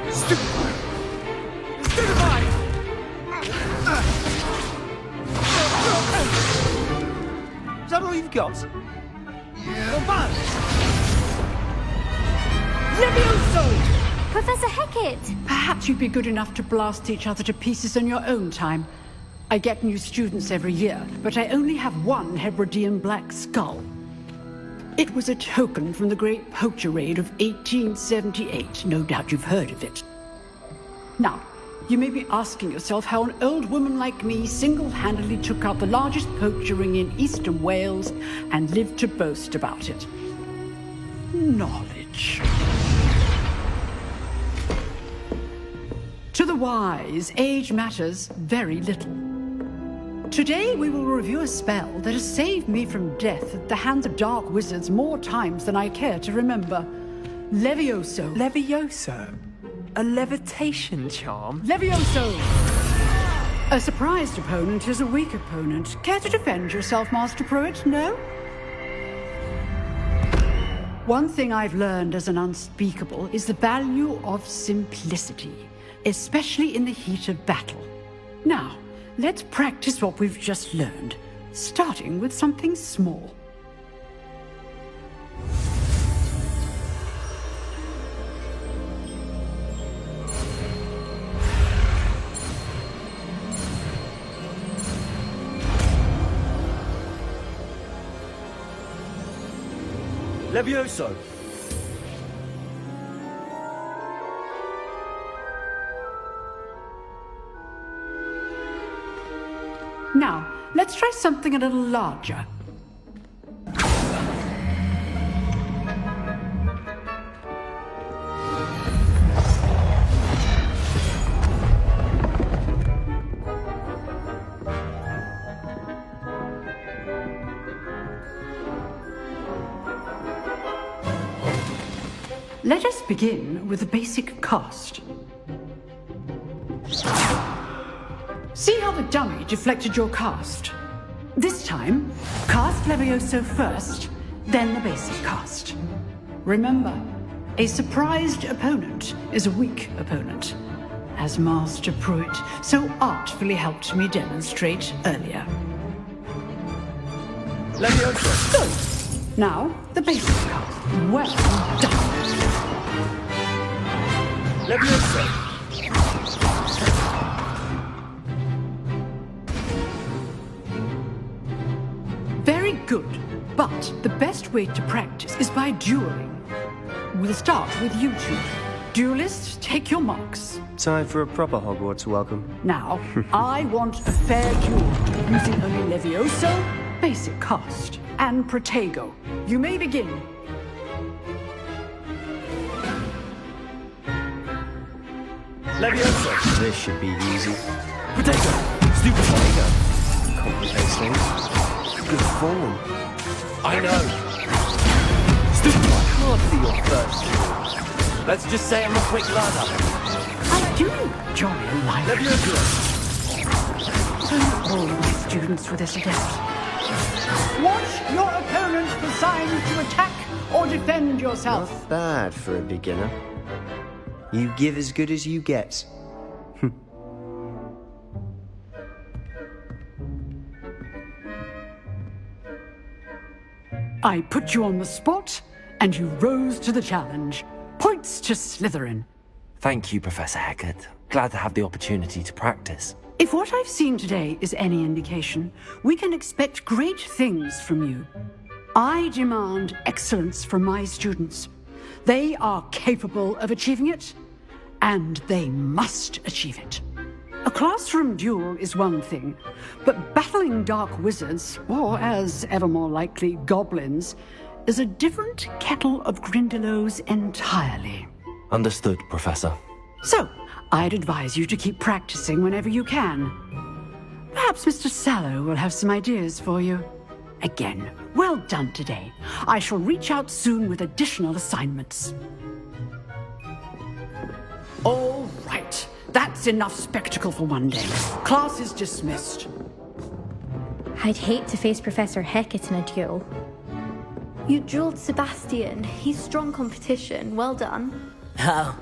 Is that all you've got? Yeah. Come Levioso! Professor Hecat! Perhaps you'd be good enough to blast each other to pieces in your own time. I get new students every year, but I only have one Hebridean black skull. It was a token from the Great Poacher Raid of 1878. No doubt you've heard of it. Now, you may be asking yourself how an old woman like me single-handedly took out the largest poacher ring in eastern Wales and lived to boast about it. Knowledge. To the wise, age matters very little. Today we will review a spell that has saved me from death at the hands of dark wizards more times than I care to remember. Levioso. Levioso? A levitation charm? Levioso! A surprised opponent is a weak opponent. Care to defend yourself, Master Pruitt? No? One thing I've learned as an unspeakable is the value of simplicity, especially in the heat of battle. Now, let's practice what we've just learned, starting with something small. Levioso! Now, let's try something a little larger. Let us begin with the basic cast. See how the dummy deflected your cast? This time, cast Levioso first, then the basic cast. Remember, a surprised opponent is a weak opponent, as Master Pruitt so artfully helped me demonstrate earlier. Levioso! Good. Now, the basic cast. Well done. Levioso! Very good, but the best way to practice is by dueling. We'll start with you two. Duelists, take your marks. Time for a proper Hogwarts welcome. Now, I want a fair duel, using only Levioso, basic cast, and Protego. You may begin. Levioso! This should be easy. Protego! Stupid Protego! complicates things. Good form. I know. Student, I can't be your first duel. Let's just say I'm a quick learner. I do enjoy life. All my students were this adept. Watch your opponent for signs to attack or defend yourself. Not bad for a beginner. You give as good as you get. I put you on the spot, and you rose to the challenge. Points to Slytherin. Thank you, Professor Hecat. Glad to have the opportunity to practice. If what I've seen today is any indication, we can expect great things from you. I demand excellence from my students. They are capable of achieving it, and they must achieve it. A classroom duel is one thing, but battling dark wizards, or as ever more likely, goblins, is a different kettle of Grindylows entirely. Understood, Professor. So, I'd advise you to keep practicing whenever you can. Perhaps Mr. Sallow will have some ideas for you. Again, well done today. I shall reach out soon with additional assignments. All right. That's enough spectacle for one day. Class is dismissed. I'd hate to face Professor Hecat in a duel. You dueled Sebastian. He's strong competition. Well done. Oh,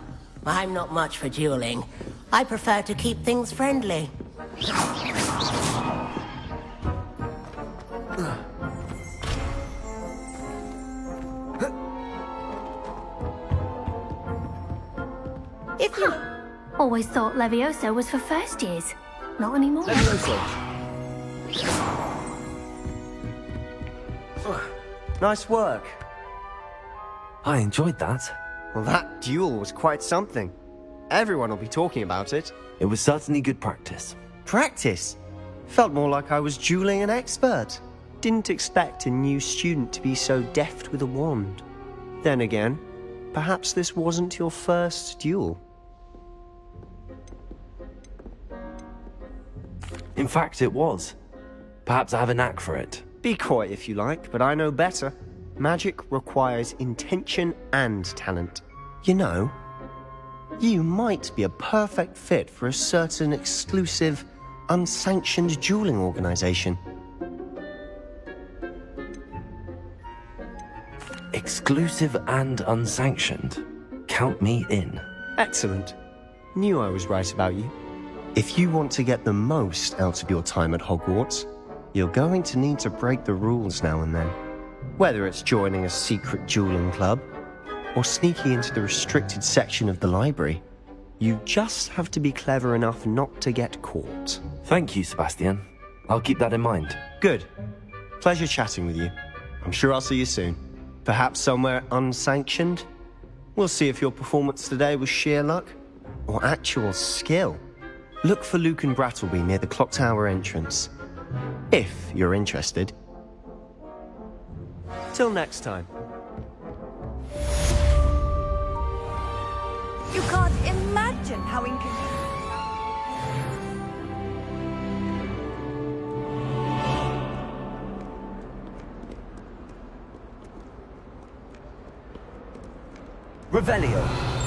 I'm not much for dueling. I prefer to keep things friendly. If you... Always thought Levioso was for first years. Not anymore. Nice work. I enjoyed that. Well, that duel was quite something. Everyone will be talking about it. It was certainly good practice. Practice? Felt more like I was dueling an expert. Didn't expect a new student to be so deft with a wand. Then again, perhaps this wasn't your first duel. In fact, it was. Perhaps I have a knack for it. Be coy if you like, but I know better. Magic requires intention and talent. You know, you might be a perfect fit for a certain exclusive, unsanctioned dueling organization. Exclusive and unsanctioned. Count me in. Excellent. Knew I was right about you. If you want to get the most out of your time at Hogwarts, you're going to need to break the rules now and then. Whether it's joining a secret dueling club, or sneaking into the restricted section of the library, you just have to be clever enough not to get caught. Thank you, Sebastian. I'll keep that in mind. Good. Pleasure chatting with you. I'm sure I'll see you soon. Perhaps somewhere unsanctioned? We'll see if your performance today was sheer luck, or actual skill. Look for Luke and Brattleby near the clock tower entrance. If you're interested. Till next time. You can't imagine how inconvenient. Revelio.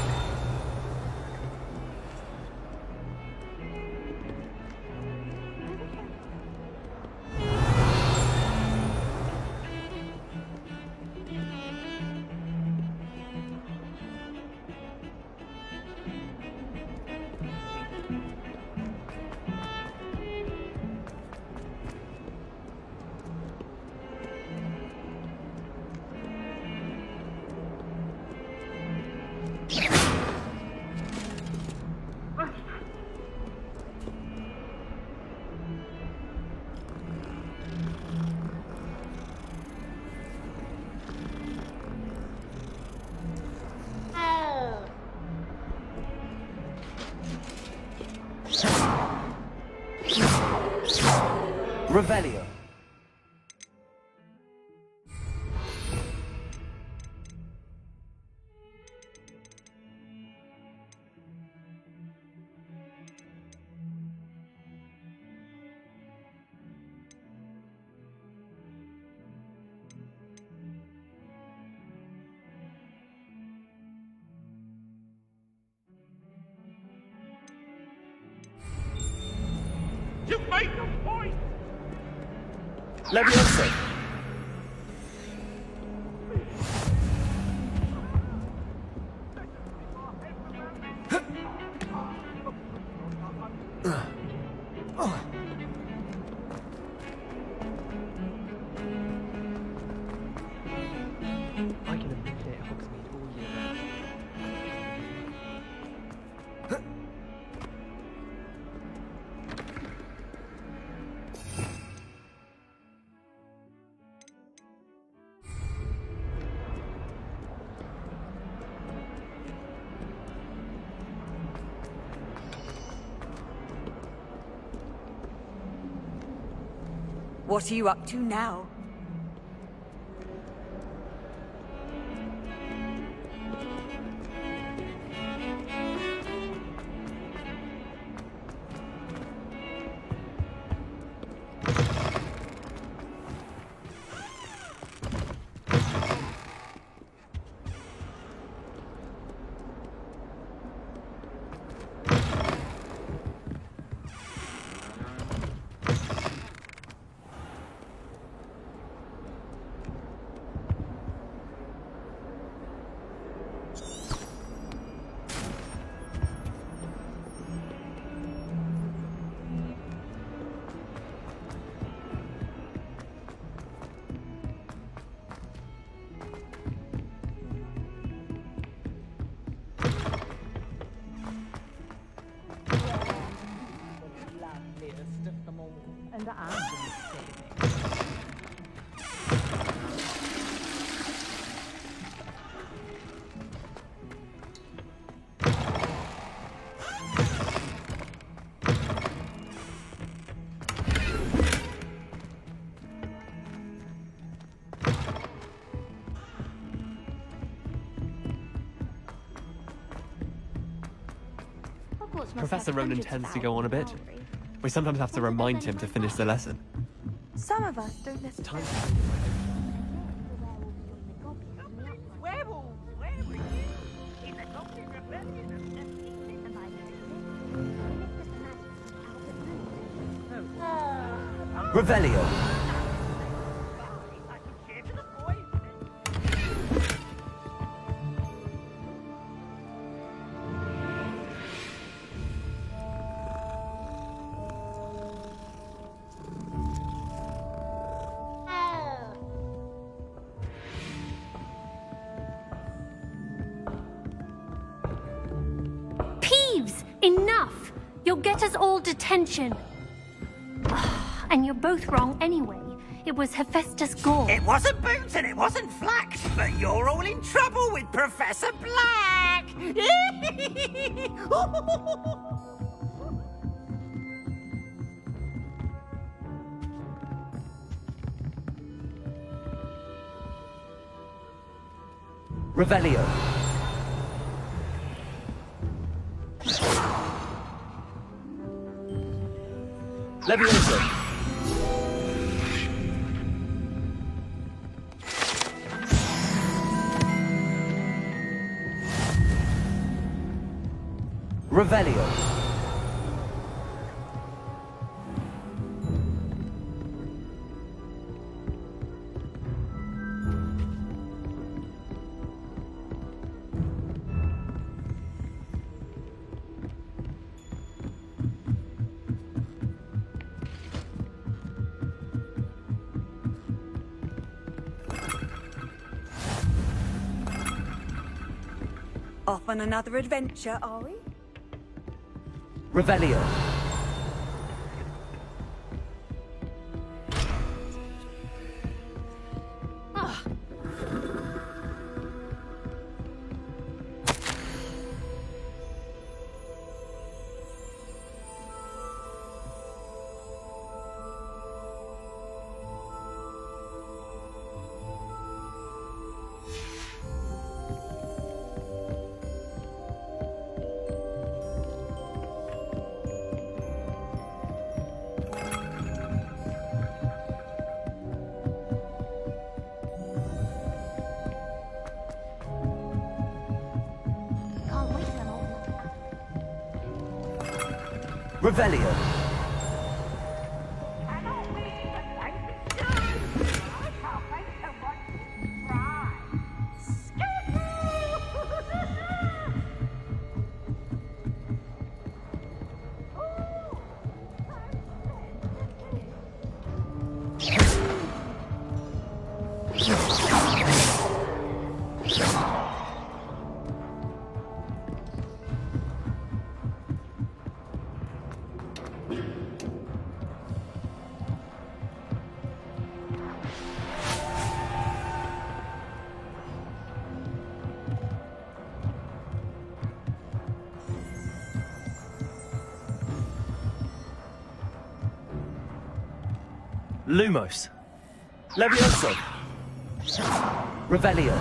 Revelio. Leviosa! I can appreciate Hogsmeade all year round. What are you up to now? And I'm going to save it. Professor Ronan tends to go on a bit. We sometimes have to remind him to finish the lesson. Some of us don't necessarily. Werewolves! Where were you? In the Goblin Rebellion of Revelio. Peeves! Enough! You'll get us all detention. And you're both wrong anyway. It was Hephaestus Gore. It wasn't Boots and it wasn't Flax, but you're all in trouble with Professor Black! Revelio. Leviosa. Revelio. Off on another adventure, are we? Revelio. Revelio. Lumos. Levioso. Revelio.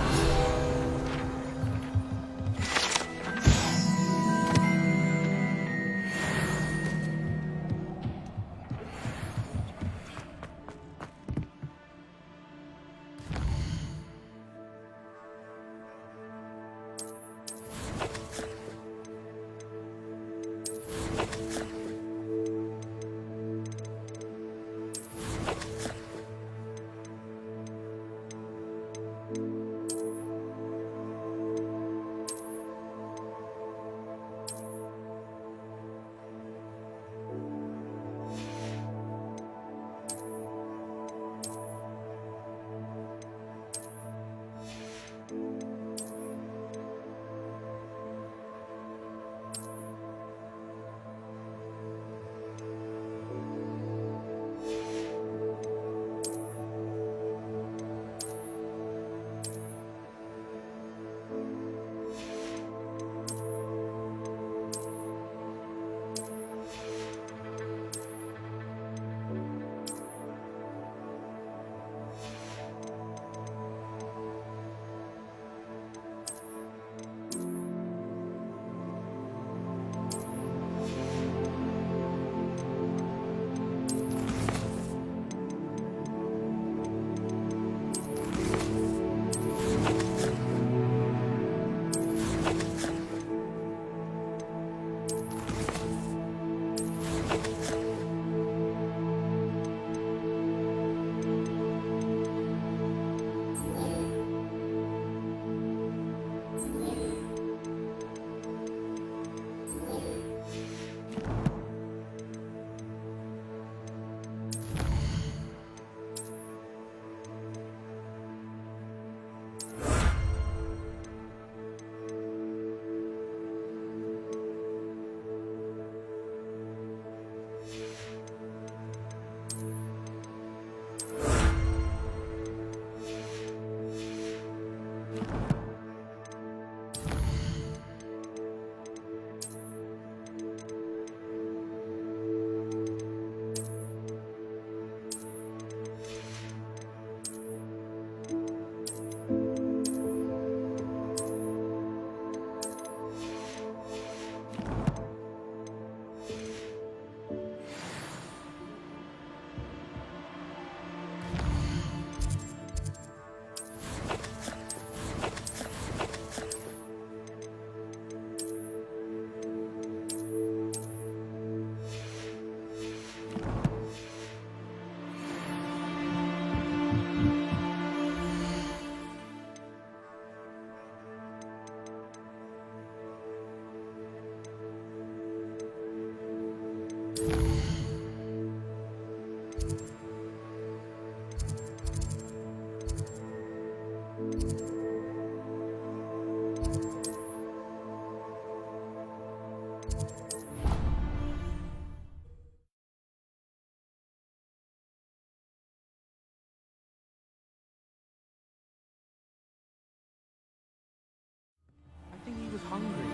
I think he was hungry.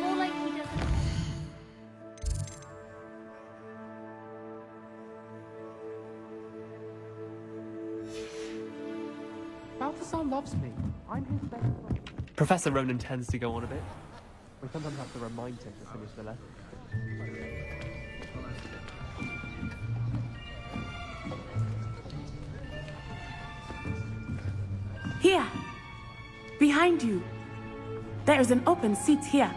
More like he doesn't. Balthasar loves me. I'm his best friend. Professor Ronan tends to go on a bit. We sometimes have to remind him to finish the lesson. Here! Behind you! There is an open seat here.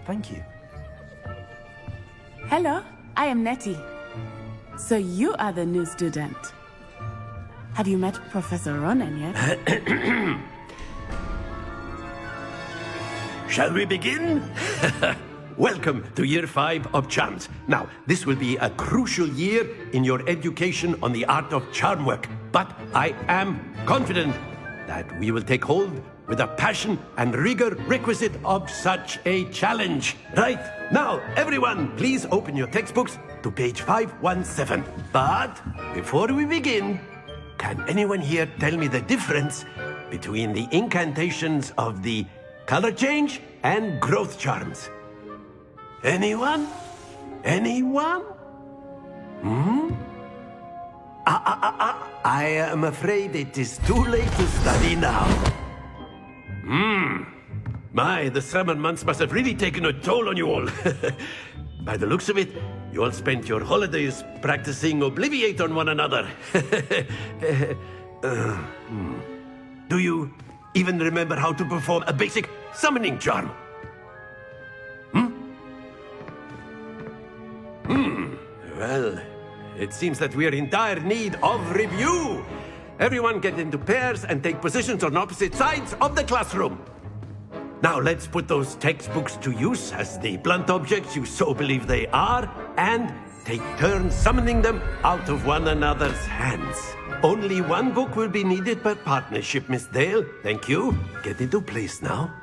Thank you. Hello, I am Nettie. So you are the new student. Have you met Professor Ronan yet? Shall we begin? Welcome to Year 5 of Charms. Now, this will be a crucial year in your education on the art of charm work, but I am confident that we will take hold with the passion and rigor requisite of such a challenge. Right, now, everyone, please open your textbooks to page 517. But before we begin, can anyone here tell me the difference between the incantations of the color change and growth charms? Anyone? Anyone? I am afraid it is too late to study now. My, the summer months must have really taken a toll on you all. By the looks of it, you all spent your holidays practicing Obliviate on one another. Do you even remember how to perform a basic summoning charm? Well, it seems that we are in dire need of review. Everyone get into pairs and take positions on opposite sides of the classroom. Now let's put those textbooks to use as the blunt objects you so believe they are, and take turns summoning them out of one another's hands. Only one book will be needed per partnership, Miss Dale. Thank you. Get into place now.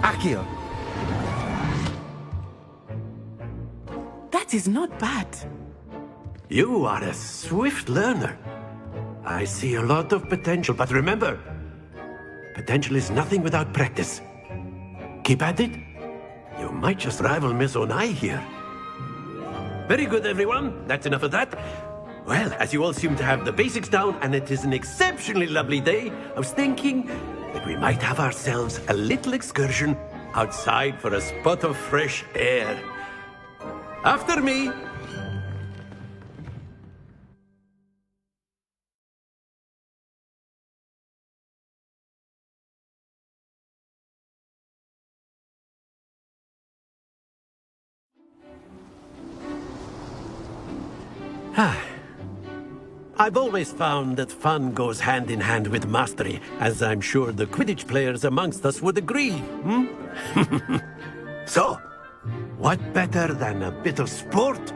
Accio. That is not bad. You are a swift learner. I see a lot of potential, but remember, potential is nothing without practice. Keep at it. You might just rival Miss Onai here. Very good, everyone. That's enough of that. Well, as you all seem to have the basics down, and it is an exceptionally lovely day, I was thinking that we might have ourselves a little excursion outside for a spot of fresh air. After me. I've always found that fun goes hand in hand with mastery, as I'm sure the Quidditch players amongst us would agree. So, what better than a bit of sport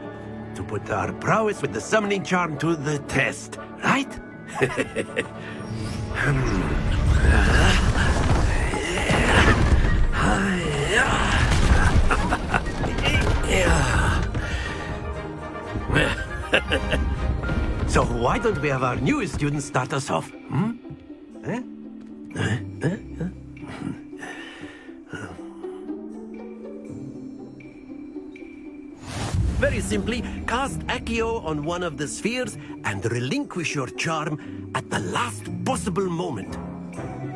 to put our prowess with the summoning charm to the test, right? So why don't we have our newest student start us off? Very simply, cast Accio on one of the spheres and relinquish your charm at the last possible moment.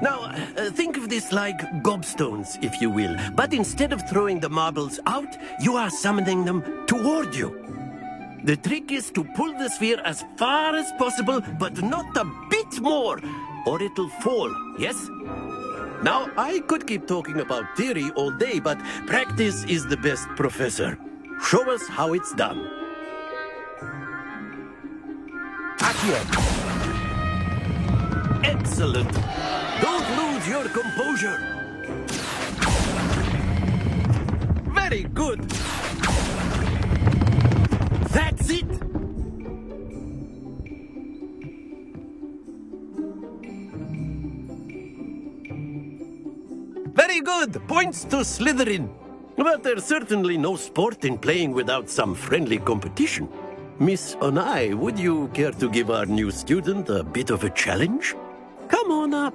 Now, think of this like gobstones, if you will, but instead of throwing the marbles out, you are summoning them toward you. The trick is to pull the sphere as far as possible, but not a bit more, or it'll fall, yes? Now, I could keep talking about theory all day, but practice is the best professor. Show us how it's done. Accio. Excellent. Don't lose your composure. Very good. That's it! Very good! Points to Slytherin. But there's certainly no sport in playing without some friendly competition. Miss Onai, would you care to give our new student a bit of a challenge? Come on up.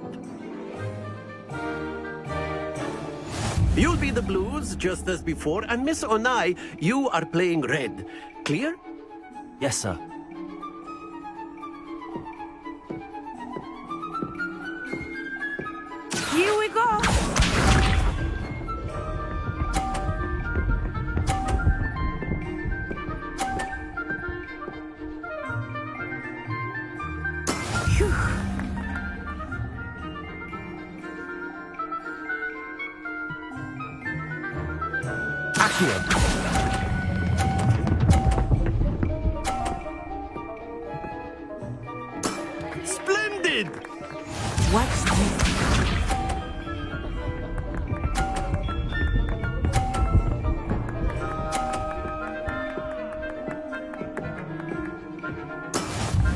You'll be the blues, just as before, and Miss Onai, you are playing red. Clear? Yes, sir. Here we go. Splendid! What's this?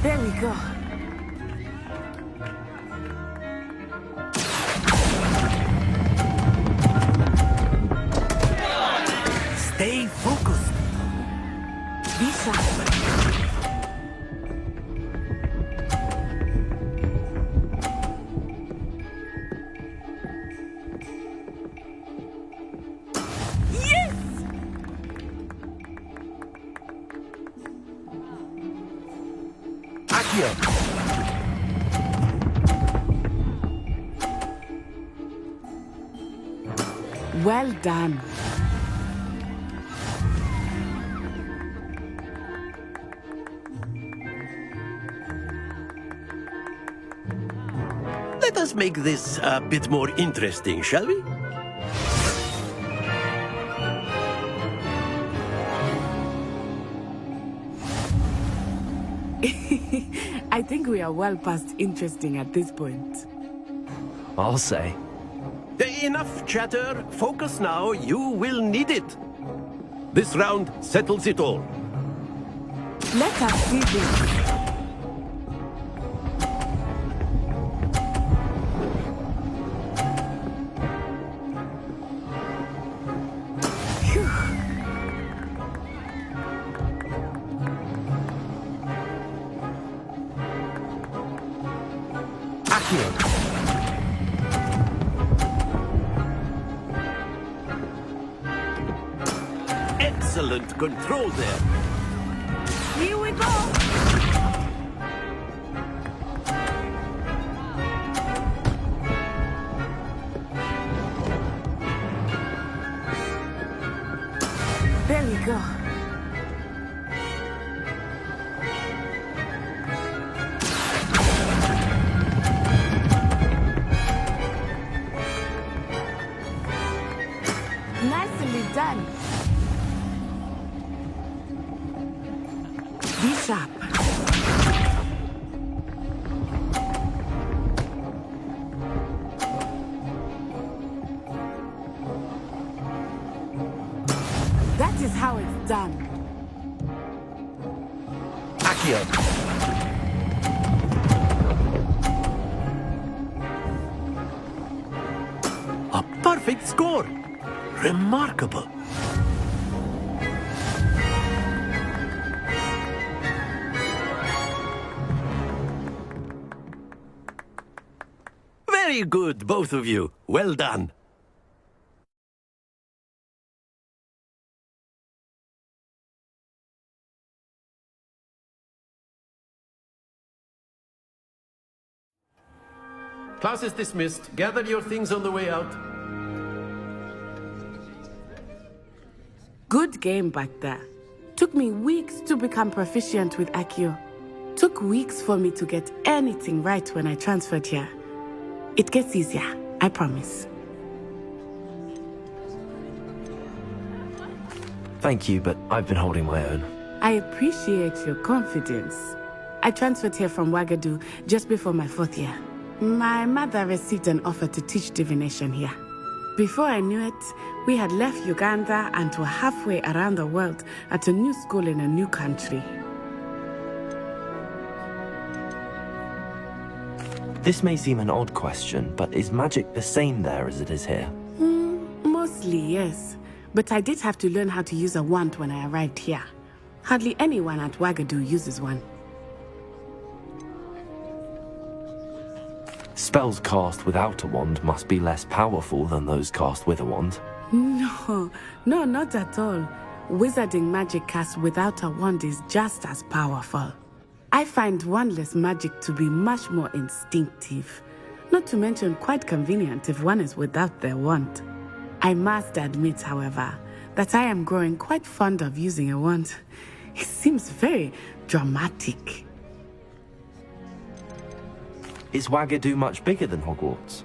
There we go. Stay focused. This side. Well done. Let us make this a bit more interesting, shall we? I think we are well past interesting at this point. I'll say. Enough chatter. Focus now. You will need it. This round settles it all. Let us see this. Excellent control there. Here we go! There we go. Nicely done. Be sharp. That is how it's done. Accio. A perfect score. Remarkable. Very good, both of you. Well done. Class is dismissed. Gather your things on the way out. Good game back there. Took me weeks to become proficient with Accio. Took weeks for me to get anything right when I transferred here. It gets easier, I promise. Thank you, but I've been holding my own. I appreciate your confidence. I transferred here from Wagadu just before my 4th year. My mother received an offer to teach divination here. Before I knew it, we had left Uganda and were halfway around the world at a new school in a new country. This may seem an odd question, but is magic the same there as it is here? Mostly, yes. But I did have to learn how to use a wand when I arrived here. Hardly anyone at Wagadu uses one. Spells cast without a wand must be less powerful than those cast with a wand. No, not at all. Wizarding magic cast without a wand is just as powerful. I find wandless magic to be much more instinctive. Not to mention quite convenient if one is without their wand. I must admit, however, that I am growing quite fond of using a wand. It seems very dramatic. Is Wagadu much bigger than Hogwarts?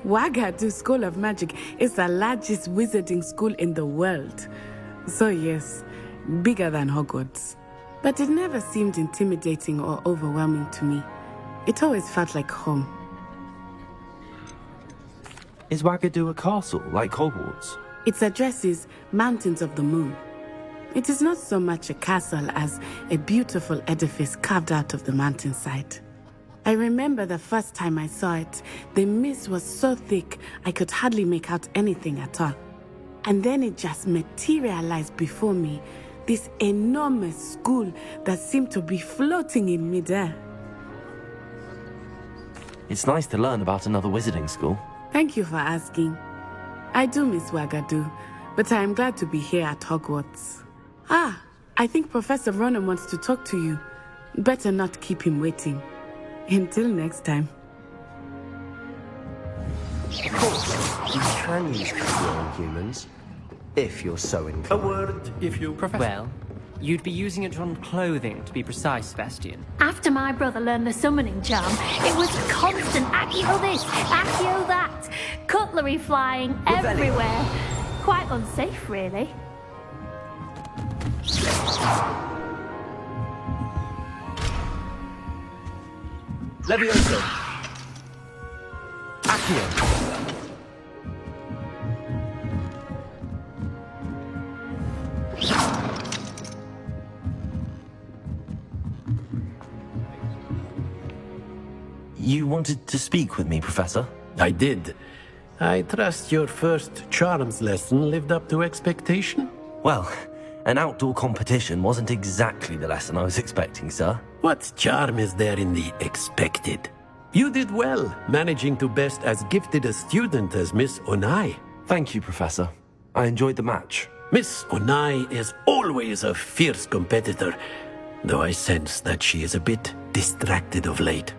Wagadu School of Magic is the largest wizarding school in the world. So yes, bigger than Hogwarts. But it never seemed intimidating or overwhelming to me. It always felt like home. Is Wagadu a castle like Hogwarts? Its address is Mountains of the Moon. It is not so much a castle as a beautiful edifice carved out of the mountainside. I remember the first time I saw it, the mist was so thick I could hardly make out anything at all. And then it just materialized before me, this enormous school that seemed to be floating in midair. It's nice to learn about another wizarding school. Thank you for asking. I do miss Wagadu, but I am glad to be here at Hogwarts. I think Professor Ronan wants to talk to you. Better not keep him waiting. Until next time. Of course, you can use cover on humans, if you're so inclined. A word, if you... Well, you'd be using it on clothing, to be precise, Sebastian. After my brother learned the summoning charm, it was constant Accio this, Accio that. Cutlery flying everywhere. Quite unsafe, really. Levioso. Accio. You wanted to speak with me, Professor? I did. I trust your first charms lesson lived up to expectation? Well, an outdoor competition wasn't exactly the lesson I was expecting, sir. What charm is there in the expected? You did well, managing to best as gifted a student as Miss Onai. Thank you, Professor. I enjoyed the match. Miss Onai is always a fierce competitor, though I sense that she is a bit distracted of late.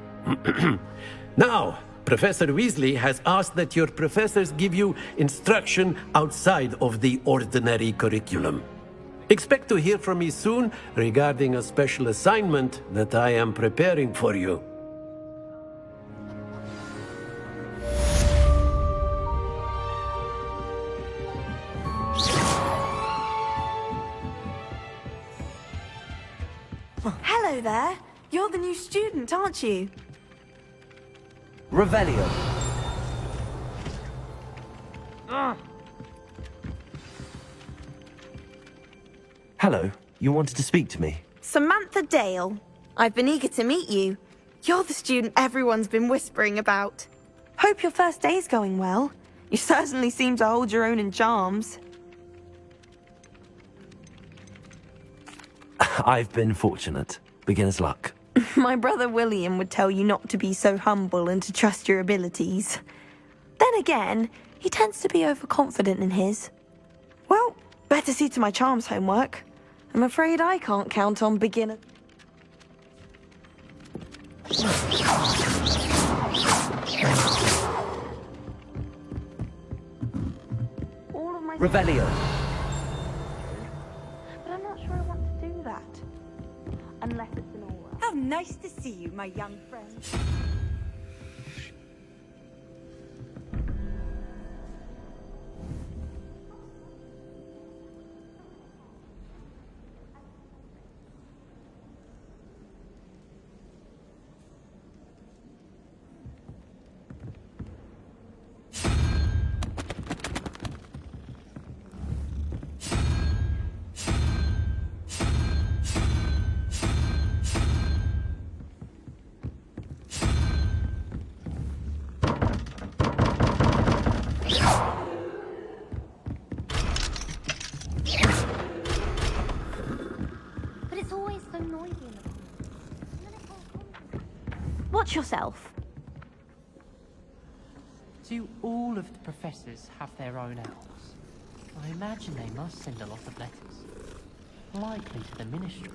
Now, Professor Weasley has asked that your professors give you instruction outside of the ordinary curriculum. Expect to hear from me soon regarding a special assignment that I am preparing for you. Hello there. You're the new student, aren't you? Revelio. Hello, you wanted to speak to me? Samantha Dale. I've been eager to meet you. You're the student everyone's been whispering about. Hope your first day's going well. You certainly seem to hold your own in charms. I've been fortunate. Beginner's luck. My brother William would tell you not to be so humble and to trust your abilities. Then again, he tends to be overconfident in his. Well, better see to my charms homework. I'm afraid I can't count on beginner... All of my... Revelio. But I'm not sure I want to do that. Unless it's an aura. How nice to see you, my young friend. But it's always so noisy in the Watch yourself. Do all of the professors have their own owls? I imagine they must send a lot of letters. Likely to the ministry.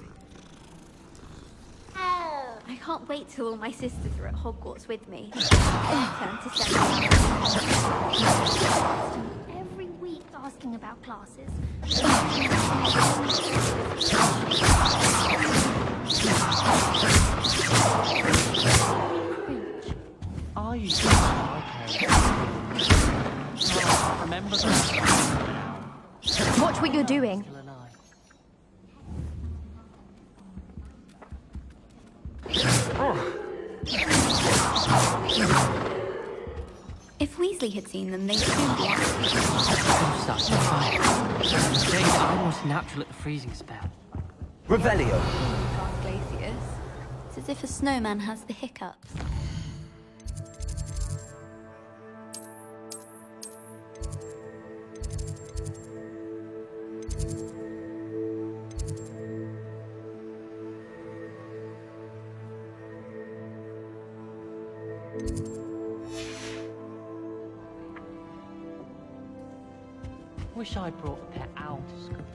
I can't wait till all my sisters are at Hogwarts with me. It's their turn to send me every week asking about classes. Are you sure? Okay. Oh, remember that? Watch what you're doing. If Weasley had seen them, they'd soon be out. Such a fire. I'm almost natural at the freezing spell. Revelio. Glacius. It's as if a snowman has the hiccups. Wish I'd brought a pet owl to school.